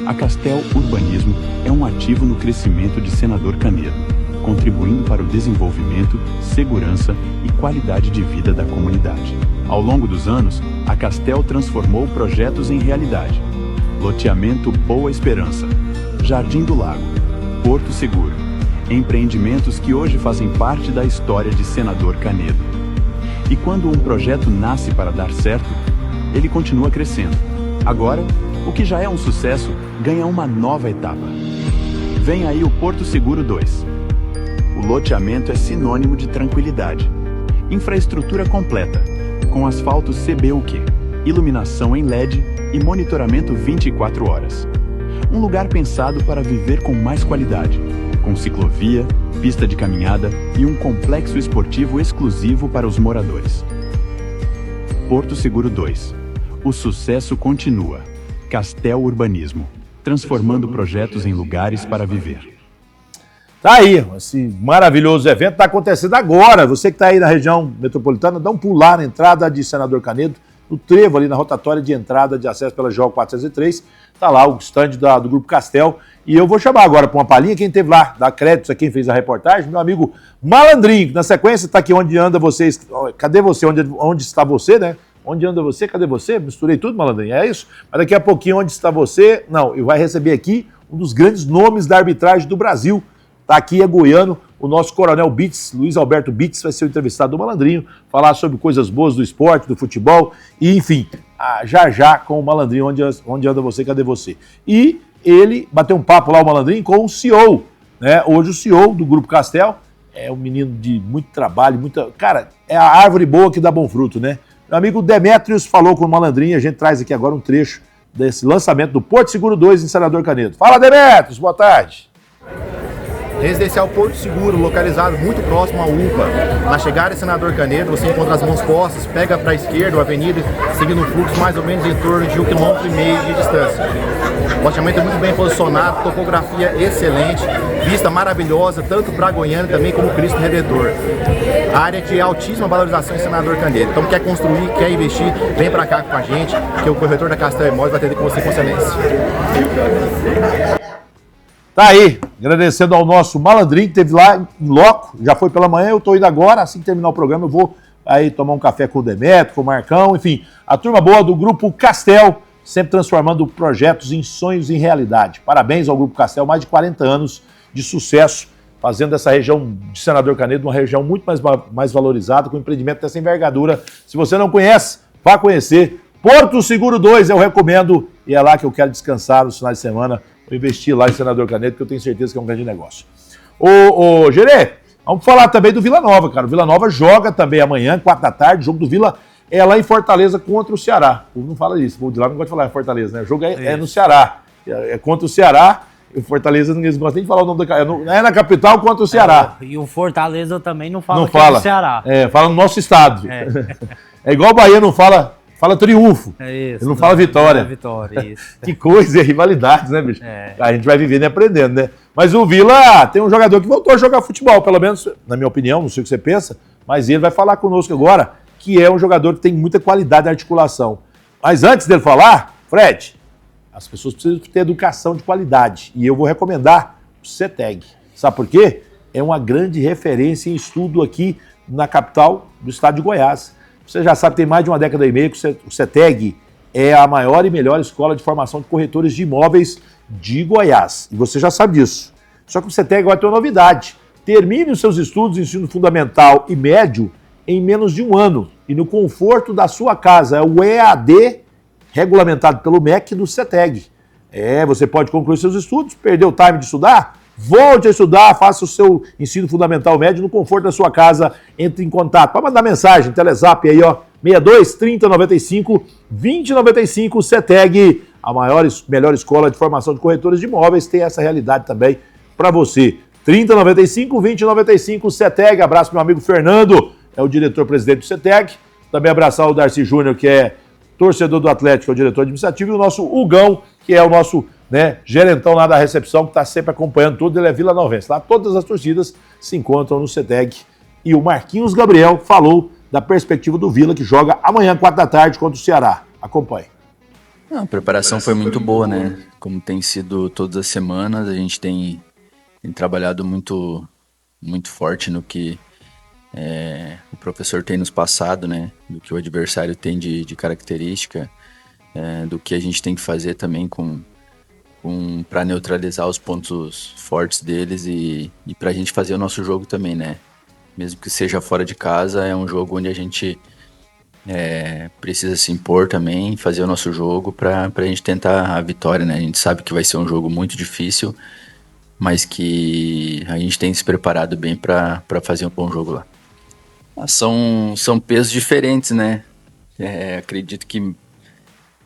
Speaker 12: A Castel Urbanismo é um ativo no crescimento de Senador Canedo, contribuindo para o desenvolvimento, segurança e qualidade de vida da comunidade. Ao longo dos anos, a Castel transformou projetos em realidade. Loteamento Boa Esperança, Jardim do Lago, Porto Seguro. Empreendimentos que hoje fazem parte da história de Senador Canedo. E quando um projeto nasce para dar certo, ele continua crescendo. Agora, o que já é um sucesso ganha uma nova etapa. Vem aí o Porto Seguro 2. O loteamento é sinônimo de tranquilidade. Infraestrutura completa, com asfalto CBUQ, iluminação em LED e monitoramento 24 horas. Um lugar pensado para viver com mais qualidade, com ciclovia, pista de caminhada e um complexo esportivo exclusivo para os moradores. Porto Seguro 2. O sucesso continua. Castel Urbanismo, transformando projetos em lugares para viver.
Speaker 1: Tá aí, esse maravilhoso evento está acontecendo agora. Você que está aí na região metropolitana, dá um pulo lá na entrada de Senador Canedo, no trevo ali na rotatória de entrada de acesso pela GO 403. Está lá o stand do Grupo Castel. E eu vou chamar agora para uma palhinha quem esteve lá, dar créditos a quem fez a reportagem, meu amigo Malandrinho, que na sequência está aqui onde anda vocês. Cadê você? Onde está você, né? Onde anda você? Cadê você? Misturei tudo, Malandrinho, é isso? Mas daqui a pouquinho, onde está você? Não, e vai receber aqui um dos grandes nomes da arbitragem do Brasil. Está aqui, é goiano, o nosso coronel Bitts, Luiz Alberto Bitts, vai ser o entrevistado do Malandrinho, falar sobre coisas boas do esporte, do futebol, e enfim, já com o Malandrinho, onde anda você, cadê você? E ele bateu um papo lá, o Malandrinho, com o CEO, né? Hoje o CEO do Grupo Castel é um menino de muito trabalho, cara, é a árvore boa que dá bom fruto, né? Meu amigo Demétrios falou com o Malandrinho, a gente traz aqui agora um trecho desse lançamento do Porto Seguro 2 em Senador Canedo. Fala, Demétrios, boa tarde.
Speaker 13: Residencial Porto Seguro, localizado muito próximo à UPA. Na chegada de Senador Canedo, você encontra as mãos postas, pega para a esquerda a avenida, seguindo um fluxo mais ou menos em torno de 1,5 km de distância. O loteamento é muito bem posicionado, topografia excelente, vista maravilhosa, tanto para Goiânia também como Cristo Redentor. A área de altíssima valorização em Senador Canedo. Então quer construir, quer investir, vem para cá com a gente, que o corretor da Castel Imóveis vai atender com você com excelência.
Speaker 1: Tá aí, agradecendo ao nosso Malandrinho, que esteve lá em loco, já foi pela manhã, eu estou indo agora, assim que terminar o programa eu vou aí tomar um café com o Demetrio, com o Marcão, enfim, a turma boa do Grupo Castel, sempre transformando projetos em sonhos em realidade. Parabéns ao Grupo Castel, mais de 40 anos de sucesso, fazendo essa região de Senador Canedo uma região muito mais valorizada, com empreendimento dessa envergadura. Se você não conhece, vá conhecer. Porto Seguro 2, eu recomendo, e é lá que eu quero descansar nos finais de semana. Vou investir lá em Senador Canedo, que eu tenho certeza que é um grande negócio. Ô Gerê, vamos falar também do Vila Nova, cara. O Vila Nova joga também amanhã, 4 da tarde, o jogo do Vila é lá em Fortaleza contra o Ceará. O povo não fala isso, o povo de lá não gosta de falar em Fortaleza, né? O jogo é no Ceará, é contra o Ceará. E o Fortaleza, ninguém gosta nem de falar o nome da... É na capital contra o Ceará.
Speaker 2: E o Fortaleza também não fala que é do Ceará.
Speaker 1: Fala no nosso estado. É igual o Bahia não fala triunfo. É isso. Ele não fala vitória.
Speaker 2: Vitória, isso.
Speaker 1: Que coisa, rivalidades, né, bicho? A gente vai vivendo e aprendendo, né? Mas o Vila tem um jogador que voltou a jogar futebol, pelo menos, na minha opinião, não sei o que você pensa, mas ele vai falar conosco agora, que é um jogador que tem muita qualidade de articulação. Mas antes dele falar, Fred, as pessoas precisam ter educação de qualidade. E eu vou recomendar o CETEG. Sabe por quê? É uma grande referência em estudo aqui na capital do estado de Goiás. Você já sabe, tem mais de uma década e meia que o CETEG é a maior e melhor escola de formação de corretores de imóveis de Goiás. E você já sabe disso. Só que o CETEG agora tem uma novidade. Termine os seus estudos de ensino fundamental e médio em menos de um ano e no conforto da sua casa. É o EAD regulamentado pelo MEC do CETEG. Você pode concluir seus estudos, perdeu o time de estudar? Volte a estudar, faça o seu ensino fundamental médio no conforto da sua casa. Entre em contato. Pode mandar mensagem, Telezap aí, ó. 62 30 95 20 95. CETEG, a melhor escola de formação de corretores de imóveis, tem essa realidade também para você. 30 95 20 95. CETEG. Abraço meu amigo Fernando, é o diretor-presidente do CETEG. Também abraçar o Darcy Júnior, que é torcedor do Atlético, é o diretor administrativo, e o nosso Hugão, que é o nosso gerentão lá da recepção, que está sempre acompanhando tudo. Ele é Vila Novense. Lá todas as torcidas se encontram no CETEG. E o Marquinhos Gabriel falou da perspectiva do Vila, que joga amanhã, 4 da tarde, contra o Ceará. Acompanhe.
Speaker 14: A preparação foi muito boa, né? Como tem sido todas as semanas, a gente tem trabalhado muito, muito forte no que o professor tem nos passado, né? Do que o adversário tem de característica, do que a gente tem que fazer também para neutralizar os pontos fortes deles e para a gente fazer o nosso jogo também, né? Mesmo que seja fora de casa, é um jogo onde a gente precisa se impor também, fazer o nosso jogo para a gente tentar a vitória, né? A gente sabe que vai ser um jogo muito difícil, mas que a gente tem se preparado bem para fazer um bom jogo lá. São pesos diferentes, né? Acredito que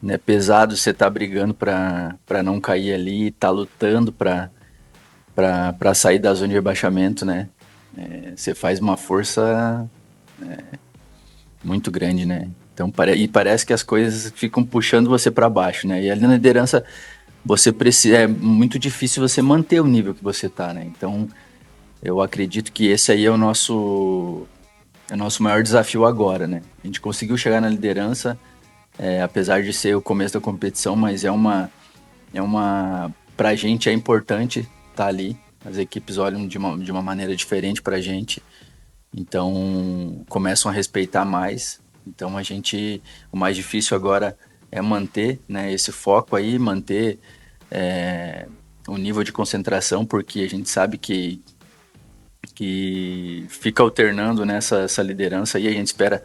Speaker 14: é pesado você estar brigando para não cair ali, tá lutando para sair da zona de rebaixamento, né? Você faz uma força muito grande, né? Então, parece que as coisas ficam puxando você para baixo, né? E ali na liderança, é muito difícil você manter o nível que você tá, né? Então, eu acredito que esse aí é o nosso maior desafio agora, né? A gente conseguiu chegar na liderança, apesar de ser o começo da competição, mas pra gente é importante estar ali. As equipes olham de uma maneira diferente pra gente, então começam a respeitar mais. Então o mais difícil agora é manter, né, esse foco aí, manter o nível de concentração, porque a gente sabe que fica alternando nessa liderança e a gente espera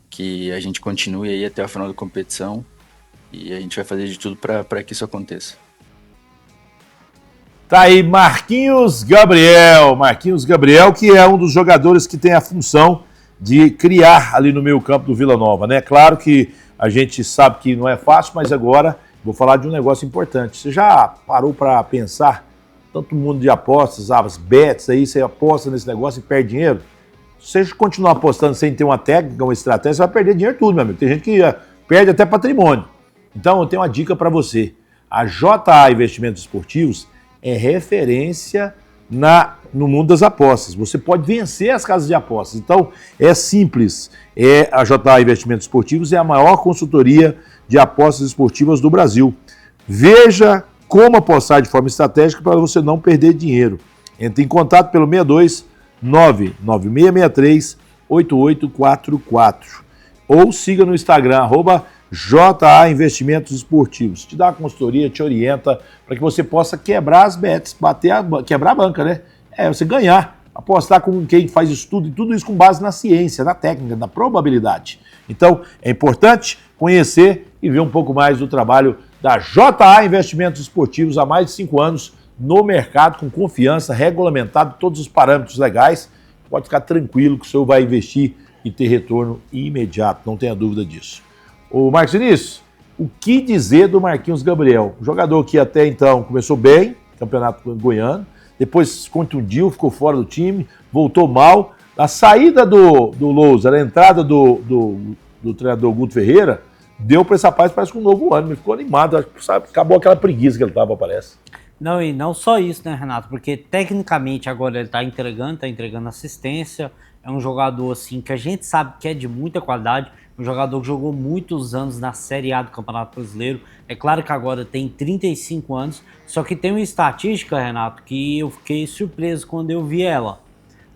Speaker 14: que a gente continue aí até o final da competição e a gente vai fazer de tudo para que isso aconteça.
Speaker 1: Tá aí Marquinhos Gabriel. Marquinhos Gabriel, que é um dos jogadores que tem a função de criar ali no meio campo do Vila Nova, né? Claro que a gente sabe que não é fácil, mas agora vou falar de um negócio importante. Você já parou para pensar, tanto mundo de apostas, as bets aí, você aposta nesse negócio e perde dinheiro? Se você continuar apostando sem ter uma técnica, uma estratégia, você vai perder dinheiro tudo, meu amigo. Tem gente que perde até patrimônio. Então eu tenho uma dica para você. A JA Investimentos Esportivos é referência no mundo das apostas. Você pode vencer as casas de apostas. Então, é simples. A JA Investimentos Esportivos é a maior consultoria de apostas esportivas do Brasil. Veja como apostar de forma estratégica para você não perder dinheiro. Entre em contato pelo 62 99663 8844 ou siga no Instagram, JA Investimentos Esportivos. Te dá uma consultoria, te orienta para que você possa quebrar as bets, quebrar a banca, né? Você ganhar, apostar com quem faz estudo e tudo isso com base na ciência, na técnica, na probabilidade. Então, é importante conhecer e ver um pouco mais do trabalho da JA Investimentos Esportivos há mais de 5 anos no mercado, com confiança, regulamentado, todos os parâmetros legais. Pode ficar tranquilo que o senhor vai investir e ter retorno imediato, não tenha dúvida disso. Ô Marcos Vinícius, o que dizer do Marquinhos Gabriel? Um jogador que até então começou bem, campeonato goiano, depois contundiu, ficou fora do time, voltou mal. A saída do Lousa, a entrada do treinador Guto Ferreira, deu para esse rapaz, parece que um novo ânimo, ele ficou animado, sabe? Acabou aquela preguiça que ele estava, parece.
Speaker 2: Não, e não só isso, né, Renato? Porque tecnicamente agora ele tá entregando assistência, é um jogador assim que a gente sabe que é de muita qualidade, um jogador que jogou muitos anos na Série A do Campeonato Brasileiro. É claro que agora tem 35 anos, só que tem uma estatística, Renato, que eu fiquei surpreso quando eu vi ela.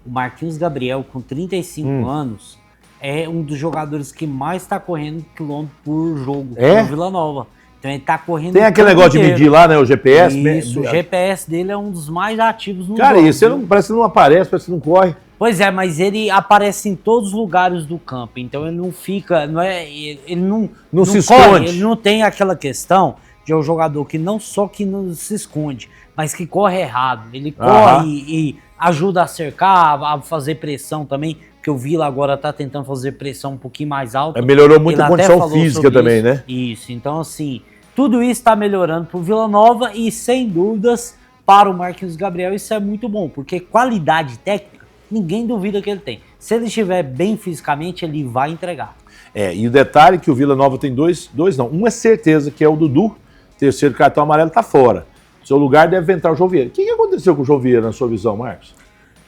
Speaker 2: O Marquinhos Gabriel, com 35 anos, é um dos jogadores que mais está correndo quilômetro por jogo
Speaker 1: no
Speaker 2: Vila Nova. Então ele tá correndo.
Speaker 1: Tem aquele negócio de medir lá, né? O GPS.
Speaker 2: Isso, o GPS dele é um dos mais ativos no
Speaker 1: Cara,
Speaker 2: jogo.
Speaker 1: isso parece que não aparece, parece que não corre.
Speaker 2: Pois é, mas ele aparece em todos os lugares do campo. Então ele não fica. Ele não
Speaker 1: se
Speaker 2: corre,
Speaker 1: esconde.
Speaker 2: Ele não tem aquela questão de um jogador que não se esconde, mas que corre errado. Ele corre e ajuda a cercar, a fazer pressão também. Que o Vila agora tá tentando fazer pressão um pouquinho mais alta.
Speaker 1: Melhorou muito a condição física também, né?
Speaker 2: Isso, então assim, tudo isso está melhorando pro Vila Nova e sem dúvidas para o Marquinhos Gabriel isso é muito bom, porque qualidade técnica ninguém duvida que ele tem. Se ele estiver bem fisicamente, ele vai entregar.
Speaker 1: E o detalhe é que o Vila Nova tem dois não, um é certeza que é o Dudu, terceiro cartão amarelo tá fora. No seu lugar deve entrar o João Vieira. O que aconteceu com o João Vieira na sua visão, Marcos?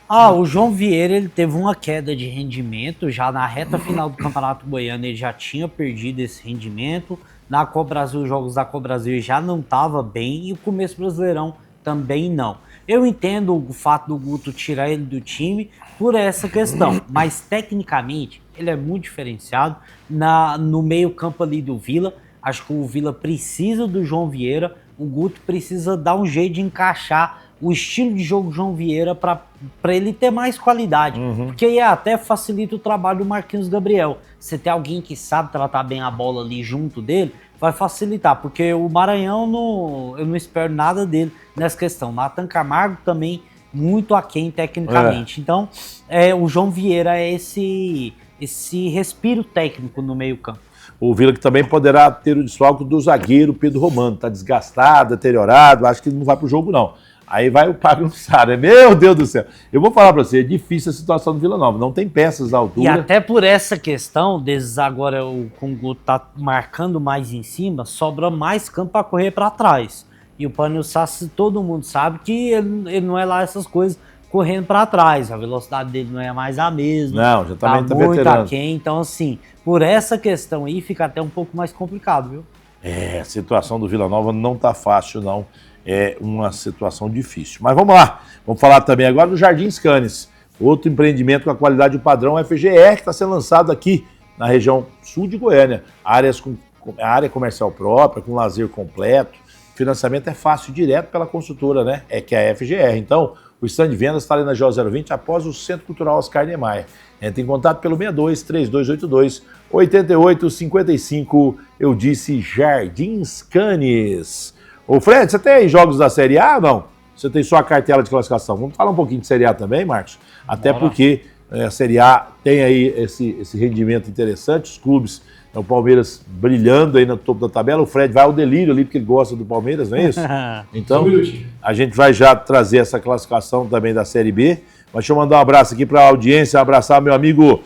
Speaker 2: O João Vieira ele teve uma queda de rendimento, já na reta final do Campeonato Goiano ele já tinha perdido esse rendimento, na Copa Brasil, os jogos da Copa Brasil ele já não estava bem e o começo do Brasileirão também não. Eu entendo o fato do Guto tirar ele do time por essa questão, mas tecnicamente ele é muito diferenciado no meio campo ali do Vila. Acho que o Vila precisa do João Vieira, o Guto precisa dar um jeito de encaixar o estilo de jogo do João Vieira para ele ter mais qualidade, porque aí até facilita o trabalho do Marquinhos Gabriel. Você ter alguém que sabe tratar bem a bola ali junto dele, vai facilitar, porque o Maranhão, eu não espero nada dele nessa questão. Nathan Camargo também muito aquém tecnicamente. Então, o João Vieira é esse respiro técnico no meio campo.
Speaker 1: O Vila que também poderá ter o desfalque do zagueiro Pedro Romano, tá desgastado, deteriorado, acho que ele não vai pro jogo não. Aí vai o bagunçar, né? Meu Deus do céu. Eu vou falar para você, é difícil a situação do Vila Nova, não tem peças à altura.
Speaker 2: E até por essa questão, agora o Congo tá marcando mais em cima, sobra mais campo para correr para trás. E o Pânio Sassi, todo mundo sabe que ele não é lá essas coisas correndo para trás, a velocidade dele não é mais a mesma.
Speaker 1: Não, já também tá
Speaker 2: muito
Speaker 1: veterano.
Speaker 2: aquém, então assim, por essa questão aí fica até um pouco mais complicado, viu?
Speaker 1: A situação do Vila Nova não tá fácil não. É uma situação difícil. Mas vamos lá, vamos falar também agora do Jardim Scanes, outro empreendimento com a qualidade e o padrão FGR que está sendo lançado aqui na região sul de Goiânia. Área comercial própria, com lazer completo, financiamento é fácil, direto pela construtora, né? Que é a FGR. Então, o stand de vendas está ali na GO020 após o Centro Cultural Oscar Niemeyer. Entre em contato pelo 62-3282-8855. Eu disse Jardim Scanes. Ô Fred, você tem jogos da Série A ou não? Você tem só a cartela de classificação. Vamos falar um pouquinho de Série A também, Marcos? Até porque a Série A tem aí esse rendimento interessante, os clubes, o Palmeiras brilhando aí no topo da tabela, o Fred vai ao delírio ali porque ele gosta do Palmeiras, não é isso? Então, a gente vai já trazer essa classificação também da Série B. Mas deixa eu mandar um abraço aqui para a audiência, abraçar meu amigo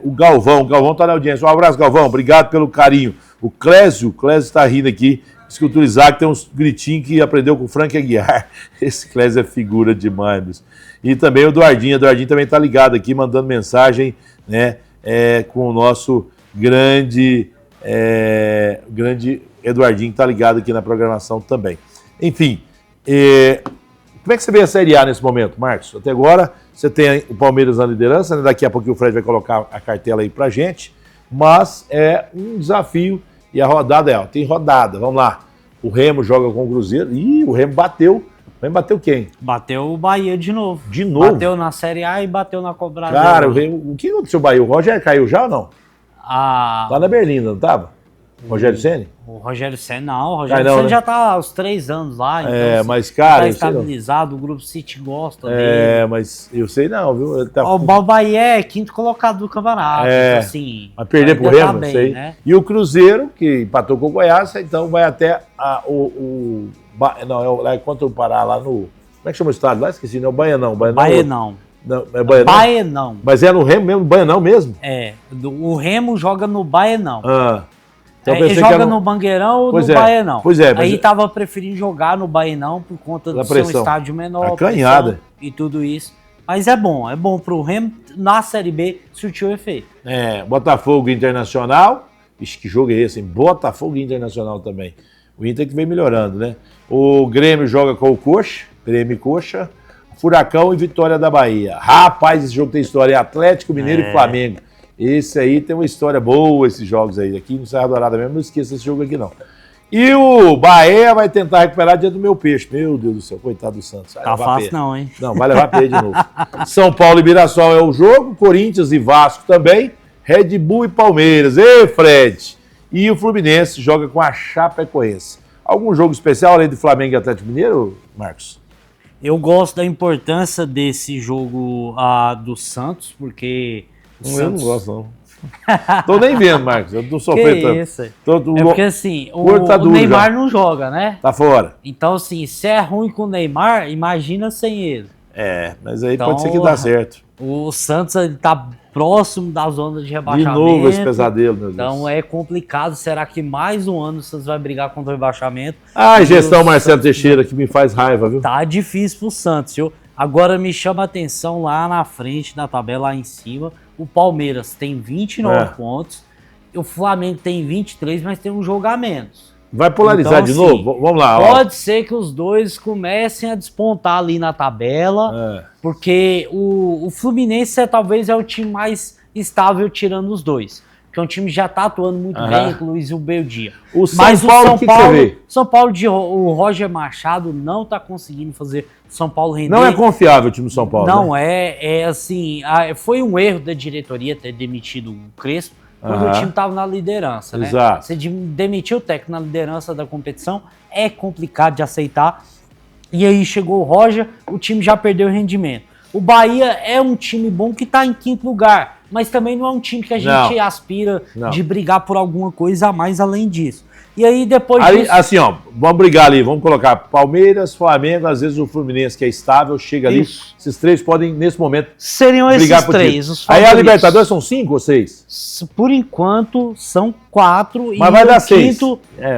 Speaker 1: o Galvão. O Galvão está na audiência. Um abraço, Galvão. Obrigado pelo carinho. O Clésio está rindo aqui. Esculturizar que tem uns gritinhos que aprendeu com o Frank Aguiar. Esse Clésio é figura demais, bicho. E também o Eduardinho. O Eduardinho também está ligado aqui, mandando mensagem, né, com o nosso grande Eduardinho, que está ligado aqui na programação também. Enfim, como é que você vê a Série A nesse momento, Marcos? Até agora, você tem o Palmeiras na liderança, né? Daqui a pouquinho o Fred vai colocar a cartela aí pra gente, mas é um desafio. E a rodada tem rodada, vamos lá. O Remo joga com o Cruzeiro. Ih, o Remo bateu. O Remo bateu quem?
Speaker 2: Bateu o Bahia de novo.
Speaker 1: De novo?
Speaker 2: Bateu na Série A e bateu na Copa Brasil.
Speaker 1: Cara, o que aconteceu com o Bahia? O Rogério caiu já ou não? Lá na Berlinda, não tava? O Rogério Ceni?
Speaker 2: O Rogério Ceni não. O Rogério Ceni já tá há uns 3 anos lá. Então,
Speaker 1: mas cara...
Speaker 2: Tá estabilizado, o Grupo City gosta dele.
Speaker 1: Mas eu sei não, viu? Ele
Speaker 2: o Bahia é 5º colocado do campeonato. Então, assim...
Speaker 1: Mas perder pro Remo, não sei. Né? E o Cruzeiro, que empatou com o Goiás, então vai até lá contra o Pará, lá no... Como é que chama o estado lá? Esqueci, não é o Baianão.
Speaker 2: Baianão.
Speaker 1: Não, é Baianão?
Speaker 2: Baianão.
Speaker 1: Mas é no Remo mesmo, Baianão mesmo?
Speaker 2: O Remo joga no Baianão.
Speaker 1: Então
Speaker 2: ele joga no Mangueirão ou no Baianão.
Speaker 1: Pois é.
Speaker 2: Aí tava preferindo jogar no Baianão por conta do seu estádio menor.
Speaker 1: Acanhada.
Speaker 2: E tudo isso. Mas é bom pro Remo na Série B surtiu efeito.
Speaker 1: Botafogo Internacional. Ixi, que jogo é esse, hein? Botafogo Internacional também. O Inter que vem melhorando, né? O Grêmio joga com o Coxa, Grêmio e Coxa. Furacão e Vitória da Bahia. Rapaz, esse jogo tem história. Atlético Mineiro e Flamengo. Esse aí tem uma história boa, esses jogos aí. Aqui no Serra Dourada mesmo, não esqueça esse jogo aqui não. E o Bahia vai tentar recuperar diante do meu peixe. Meu Deus do céu, coitado do Santos.
Speaker 2: Tá fácil não, hein?
Speaker 1: Não, vai levar P de novo. São Paulo e Mirassol é o jogo, Corinthians e Vasco também, Red Bull e Palmeiras. Ei, Fred! E o Fluminense joga com a Chapecoense. Algum jogo especial além do Flamengo e Atlético Mineiro, Marcos?
Speaker 2: Eu gosto da importância desse jogo do Santos, porque...
Speaker 1: Eu não gosto, não. Tô nem vendo, Marcos. Eu não sofri tanto.
Speaker 2: Isso? É porque assim, o Neymar não joga, né?
Speaker 1: Tá fora.
Speaker 2: Então, assim, se é ruim com o Neymar, imagina sem ele.
Speaker 1: Mas aí então, pode ser que dá certo.
Speaker 2: O Santos ele tá próximo da zona de rebaixamento.
Speaker 1: De novo esse pesadelo, meu Deus.
Speaker 2: Então é complicado. Será que mais um ano o Santos vai brigar contra o rebaixamento?
Speaker 1: Gestão Marcelo Teixeira que me faz raiva, viu?
Speaker 2: Tá difícil pro Santos, viu? Agora me chama a atenção lá na frente, na tabela, lá em cima. O Palmeiras tem 29 pontos. O Flamengo tem 23, mas tem um jogo a menos.
Speaker 1: Vai polarizar de novo? Vamos lá.
Speaker 2: Pode ser que os dois comecem a despontar ali na tabela, porque o Fluminense talvez é o time mais estável tirando os dois. Porque o time já tá atuando muito bem, com o Luiz Beldia.
Speaker 1: Mas o São Paulo,
Speaker 2: São Paulo o Roger Machado não tá conseguindo fazer o São Paulo render.
Speaker 1: Não é confiável o time do São Paulo.
Speaker 2: Não, né? Assim, foi um erro da diretoria ter demitido o Crespo quando o time tava na liderança, né?
Speaker 1: Exato.
Speaker 2: Você demitir o técnico na liderança da competição é complicado de aceitar. E aí chegou o Roger, o time já perdeu o rendimento. O Bahia é um time bom que tá em 5º lugar, mas também não é um time que a gente aspira de brigar por alguma coisa a mais além disso. E aí depois disso...
Speaker 1: Assim, vamos brigar ali, vamos colocar Palmeiras, Flamengo, às vezes o Fluminense que é estável, chega ali, esses três podem, nesse momento,
Speaker 2: seriam
Speaker 1: brigar
Speaker 2: esses três, os
Speaker 1: favoritos. Aí a Libertadores são 5 ou 6?
Speaker 2: Por enquanto são 4
Speaker 1: mas vai dar 6.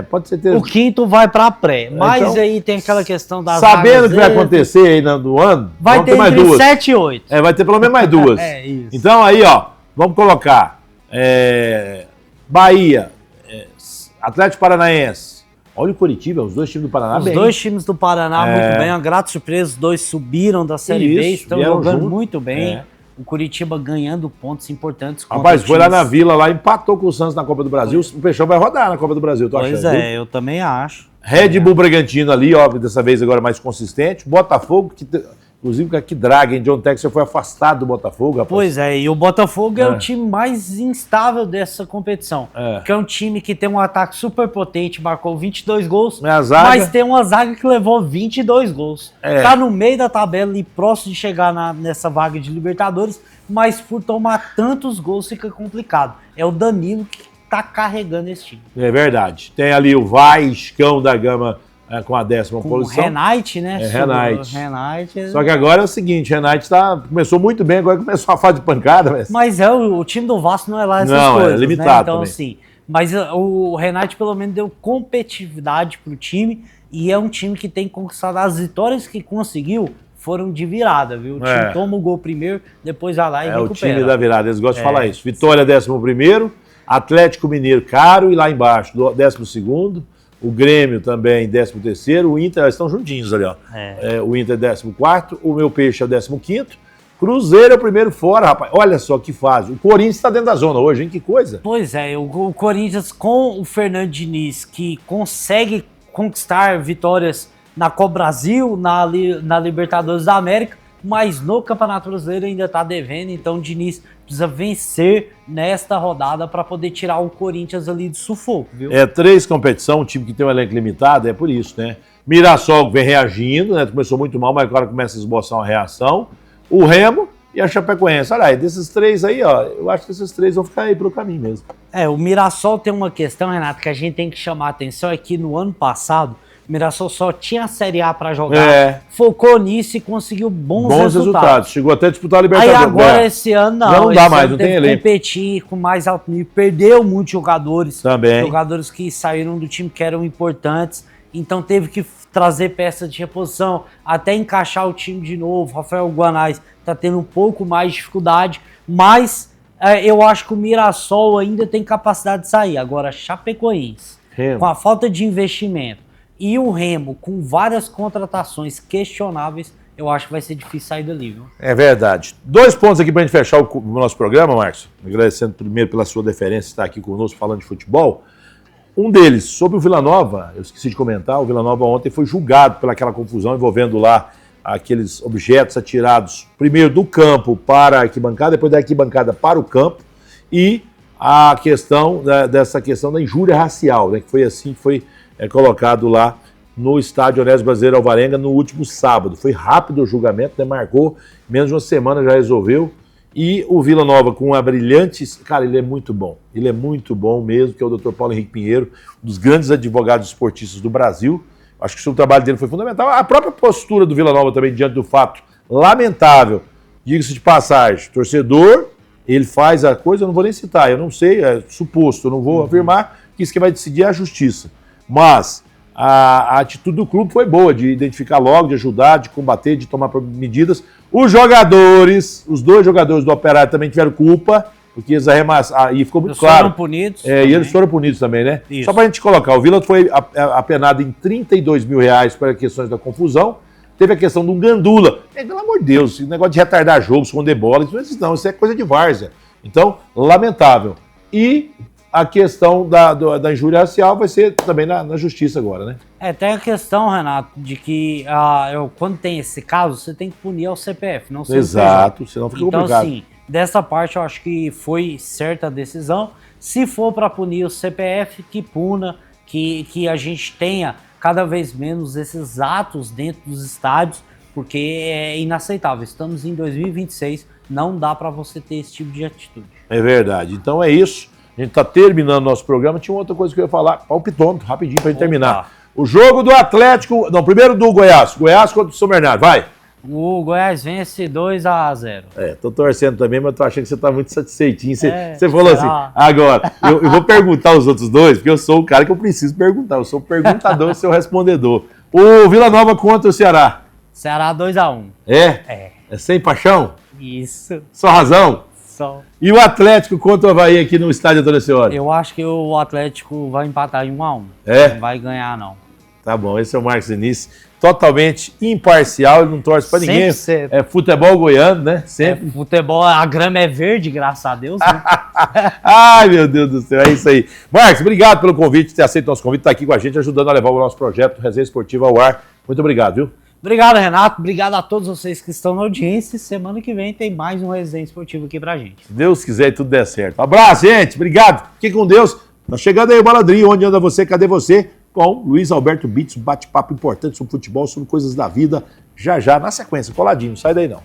Speaker 2: Pode ser ter... O quinto vai pra pré, mas então, aí tem aquela questão das
Speaker 1: sabendo o que vai acontecer aí no ano,
Speaker 2: vai ter mais 7 e 8.
Speaker 1: Vai ter pelo menos mais 2.
Speaker 2: Isso.
Speaker 1: Então aí, vamos colocar Bahia, Atlético Paranaense. Olha o Coritiba, os dois times do Paraná bem.
Speaker 2: Os dois times do Paraná muito bem, uma grata surpresa, os dois subiram da Série B, estão jogando muito bem. O Coritiba ganhando pontos importantes.
Speaker 1: Rapaz, foi lá na Vila, lá empatou com o Santos na Copa do Brasil, o Peixão vai rodar na Copa do Brasil, tô achando.
Speaker 2: Pois é, eu também acho.
Speaker 1: Red Bull Bragantino ali, dessa vez agora mais consistente. Botafogo, inclusive que draga, hein? John Textor foi afastado do Botafogo, rapaz.
Speaker 2: Pois é, e o Botafogo é o time mais instável dessa competição. Que é um time que tem um ataque super potente, marcou 22 gols, mas tem uma zaga que levou 22 gols. Tá no meio da tabela e próximo de chegar nessa vaga de Libertadores, mas por tomar tantos gols fica complicado. É o Danilo que tá carregando esse time.
Speaker 1: É verdade. Tem ali o Vascão da Gama com a 10ª posição.
Speaker 2: O Renate, né?
Speaker 1: Renate. Só que agora é o seguinte, Renate começou muito bem, agora começou a fase de pancada.
Speaker 2: Mas o time do Vasco não é lá essas coisas,
Speaker 1: é limitado,
Speaker 2: né? Então,
Speaker 1: também.
Speaker 2: Assim, mas o Renate pelo menos deu competitividade pro time e é um time que tem conquistado as vitórias que conseguiu foram de virada, viu? O time toma o gol primeiro, depois vai lá e recupera.
Speaker 1: É o time da virada, eles gostam de falar isso. Vitória 11º, Atlético Mineiro caro e lá embaixo 12º. O Grêmio também, 13º. O Inter, eles estão juntinhos ali, o Inter é 14º. O meu peixe é o 15º. Cruzeiro é o primeiro fora, rapaz. Olha só que fase. O Corinthians está dentro da zona hoje, hein? Que coisa.
Speaker 2: Pois é, o Corinthians com o Fernando Diniz, que consegue conquistar vitórias na Copa Brasil, na Libertadores da América, mas no Campeonato Brasileiro ainda está devendo, então o Diniz precisa vencer nesta rodada para poder tirar o Corinthians ali do sufoco, viu?
Speaker 1: 3 competição, um time que tem um elenco limitado, é por isso, né? Mirassol vem reagindo, né? Começou muito mal, mas agora começa a esboçar uma reação. O Remo e a Chapecoense. Olha aí, desses 3 aí, eu acho que esses 3 vão ficar aí pelo caminho mesmo.
Speaker 2: O Mirassol tem uma questão, Renato, que a gente tem que chamar a atenção, é que no ano passado o Mirassol só tinha a Série A para jogar, focou nisso e conseguiu bons resultados.
Speaker 1: Chegou até a disputar a Libertadores.
Speaker 2: Aí agora esse ano
Speaker 1: não dá mais, não tem elenco.
Speaker 2: Competir com mais alto nível, perdeu muitos jogadores.
Speaker 1: Também.
Speaker 2: Jogadores que saíram do time que eram importantes, então teve que trazer peças de reposição, até encaixar o time de novo. Rafael Guanais está tendo um pouco mais de dificuldade, mas eu acho que o Mirassol ainda tem capacidade de sair. Agora, Chapecoense, com a falta de investimento, e o Remo, com várias contratações questionáveis, eu acho que vai ser difícil sair dali, viu?
Speaker 1: É verdade. 2 pontos aqui pra gente fechar o nosso programa, Márcio. Agradecendo primeiro pela sua deferência de estar aqui conosco falando de futebol. Um deles, sobre o Vila Nova, eu esqueci de comentar, o Vila Nova ontem foi julgado pelaquela confusão envolvendo lá aqueles objetos atirados, primeiro do campo para a arquibancada, depois da arquibancada para o campo, e a questão dessa questão da injúria racial, né, que foi assim que foi colocado lá no estádio Onésio Brasileiro Alvarenga no último sábado. Foi rápido o julgamento, né, marcou, menos de uma semana já resolveu. E o Vila Nova com uma brilhante... Cara, ele é muito bom mesmo, que é o Dr. Paulo Henrique Pinheiro, um dos grandes advogados esportistas do Brasil. Acho que o trabalho dele foi fundamental. A própria postura do Vila Nova também, diante do fato lamentável, diga-se de passagem, torcedor, ele faz a coisa, eu não vou nem citar, eu não sei, é suposto, eu não vou afirmar que isso que vai decidir é a justiça. Mas a atitude do clube foi boa, de identificar logo, de ajudar, de combater, de tomar medidas. Os jogadores, os 2 jogadores do Operário também tiveram culpa, porque eles arremassaram, e ficou muito claro.
Speaker 2: Foram punidos.
Speaker 1: E eles foram punidos também, né? Isso. Só pra gente colocar, o Vila foi apenado em R$32 mil para questões da confusão. Teve a questão de um gandula. Pelo amor de Deus, esse negócio de retardar jogo, esconder bola, isso é coisa de várzea. Então, lamentável. E a questão da injúria racial vai ser também na justiça agora, né?
Speaker 2: Tem a questão, Renato, de que quando tem esse caso, você tem que punir ao CPF, não CNPJ.
Speaker 1: Exato, senão fica complicado.
Speaker 2: Então, assim, dessa parte eu acho que foi certa a decisão. Se for para punir o CPF, que puna, que a gente tenha cada vez menos esses atos dentro dos estádios, porque é inaceitável. Estamos em 2026, não dá para você ter esse tipo de atitude. É verdade. Então é isso. A gente está terminando nosso programa. Tinha outra coisa que eu ia falar. Palpitômetro, rapidinho para a gente terminar. O jogo do Atlético... Não, primeiro do Goiás. Goiás contra o São Bernardo. Vai. O Goiás vence 2-0.
Speaker 1: Tô torcendo também, mas tô achando que você tá muito satisfeitinho. Você falou assim, agora, eu vou perguntar os outros dois, porque eu sou o cara que eu preciso perguntar. Eu sou o perguntador e seu respondedor. O Vila Nova contra o Ceará.
Speaker 2: Ceará 2-1.
Speaker 1: É sem paixão?
Speaker 2: Isso.
Speaker 1: Só razão?
Speaker 2: Só.
Speaker 1: E o Atlético contra o Avaí aqui no estádio Antônio Ascioli?
Speaker 2: Eu acho que o Atlético vai empatar em 1-1. Não vai ganhar, não.
Speaker 1: Tá bom, esse é o Marcos Diniz, totalmente imparcial, ele não torce pra ninguém. É futebol goiano, né? Sempre.
Speaker 2: Futebol, a grama é verde, graças a Deus. Né?
Speaker 1: Ai, meu Deus do céu, é isso aí. Marcos, obrigado pelo convite, ter aceito o nosso convite, tá aqui com a gente, ajudando a levar o nosso projeto Resenha Esportiva ao ar. Muito obrigado, viu?
Speaker 2: Obrigado, Renato. Obrigado a todos vocês que estão na audiência. Semana que vem tem mais um Resenha Esportivo aqui pra gente.
Speaker 1: Se Deus quiser e tudo der certo. Abraço, gente. Obrigado. Fique com Deus. Tá chegando aí o Baladrinho. Onde anda você? Cadê você? Com Luiz Alberto Bitts, um bate-papo importante sobre futebol, sobre coisas da vida. Já, na sequência. Coladinho. Não sai daí, não.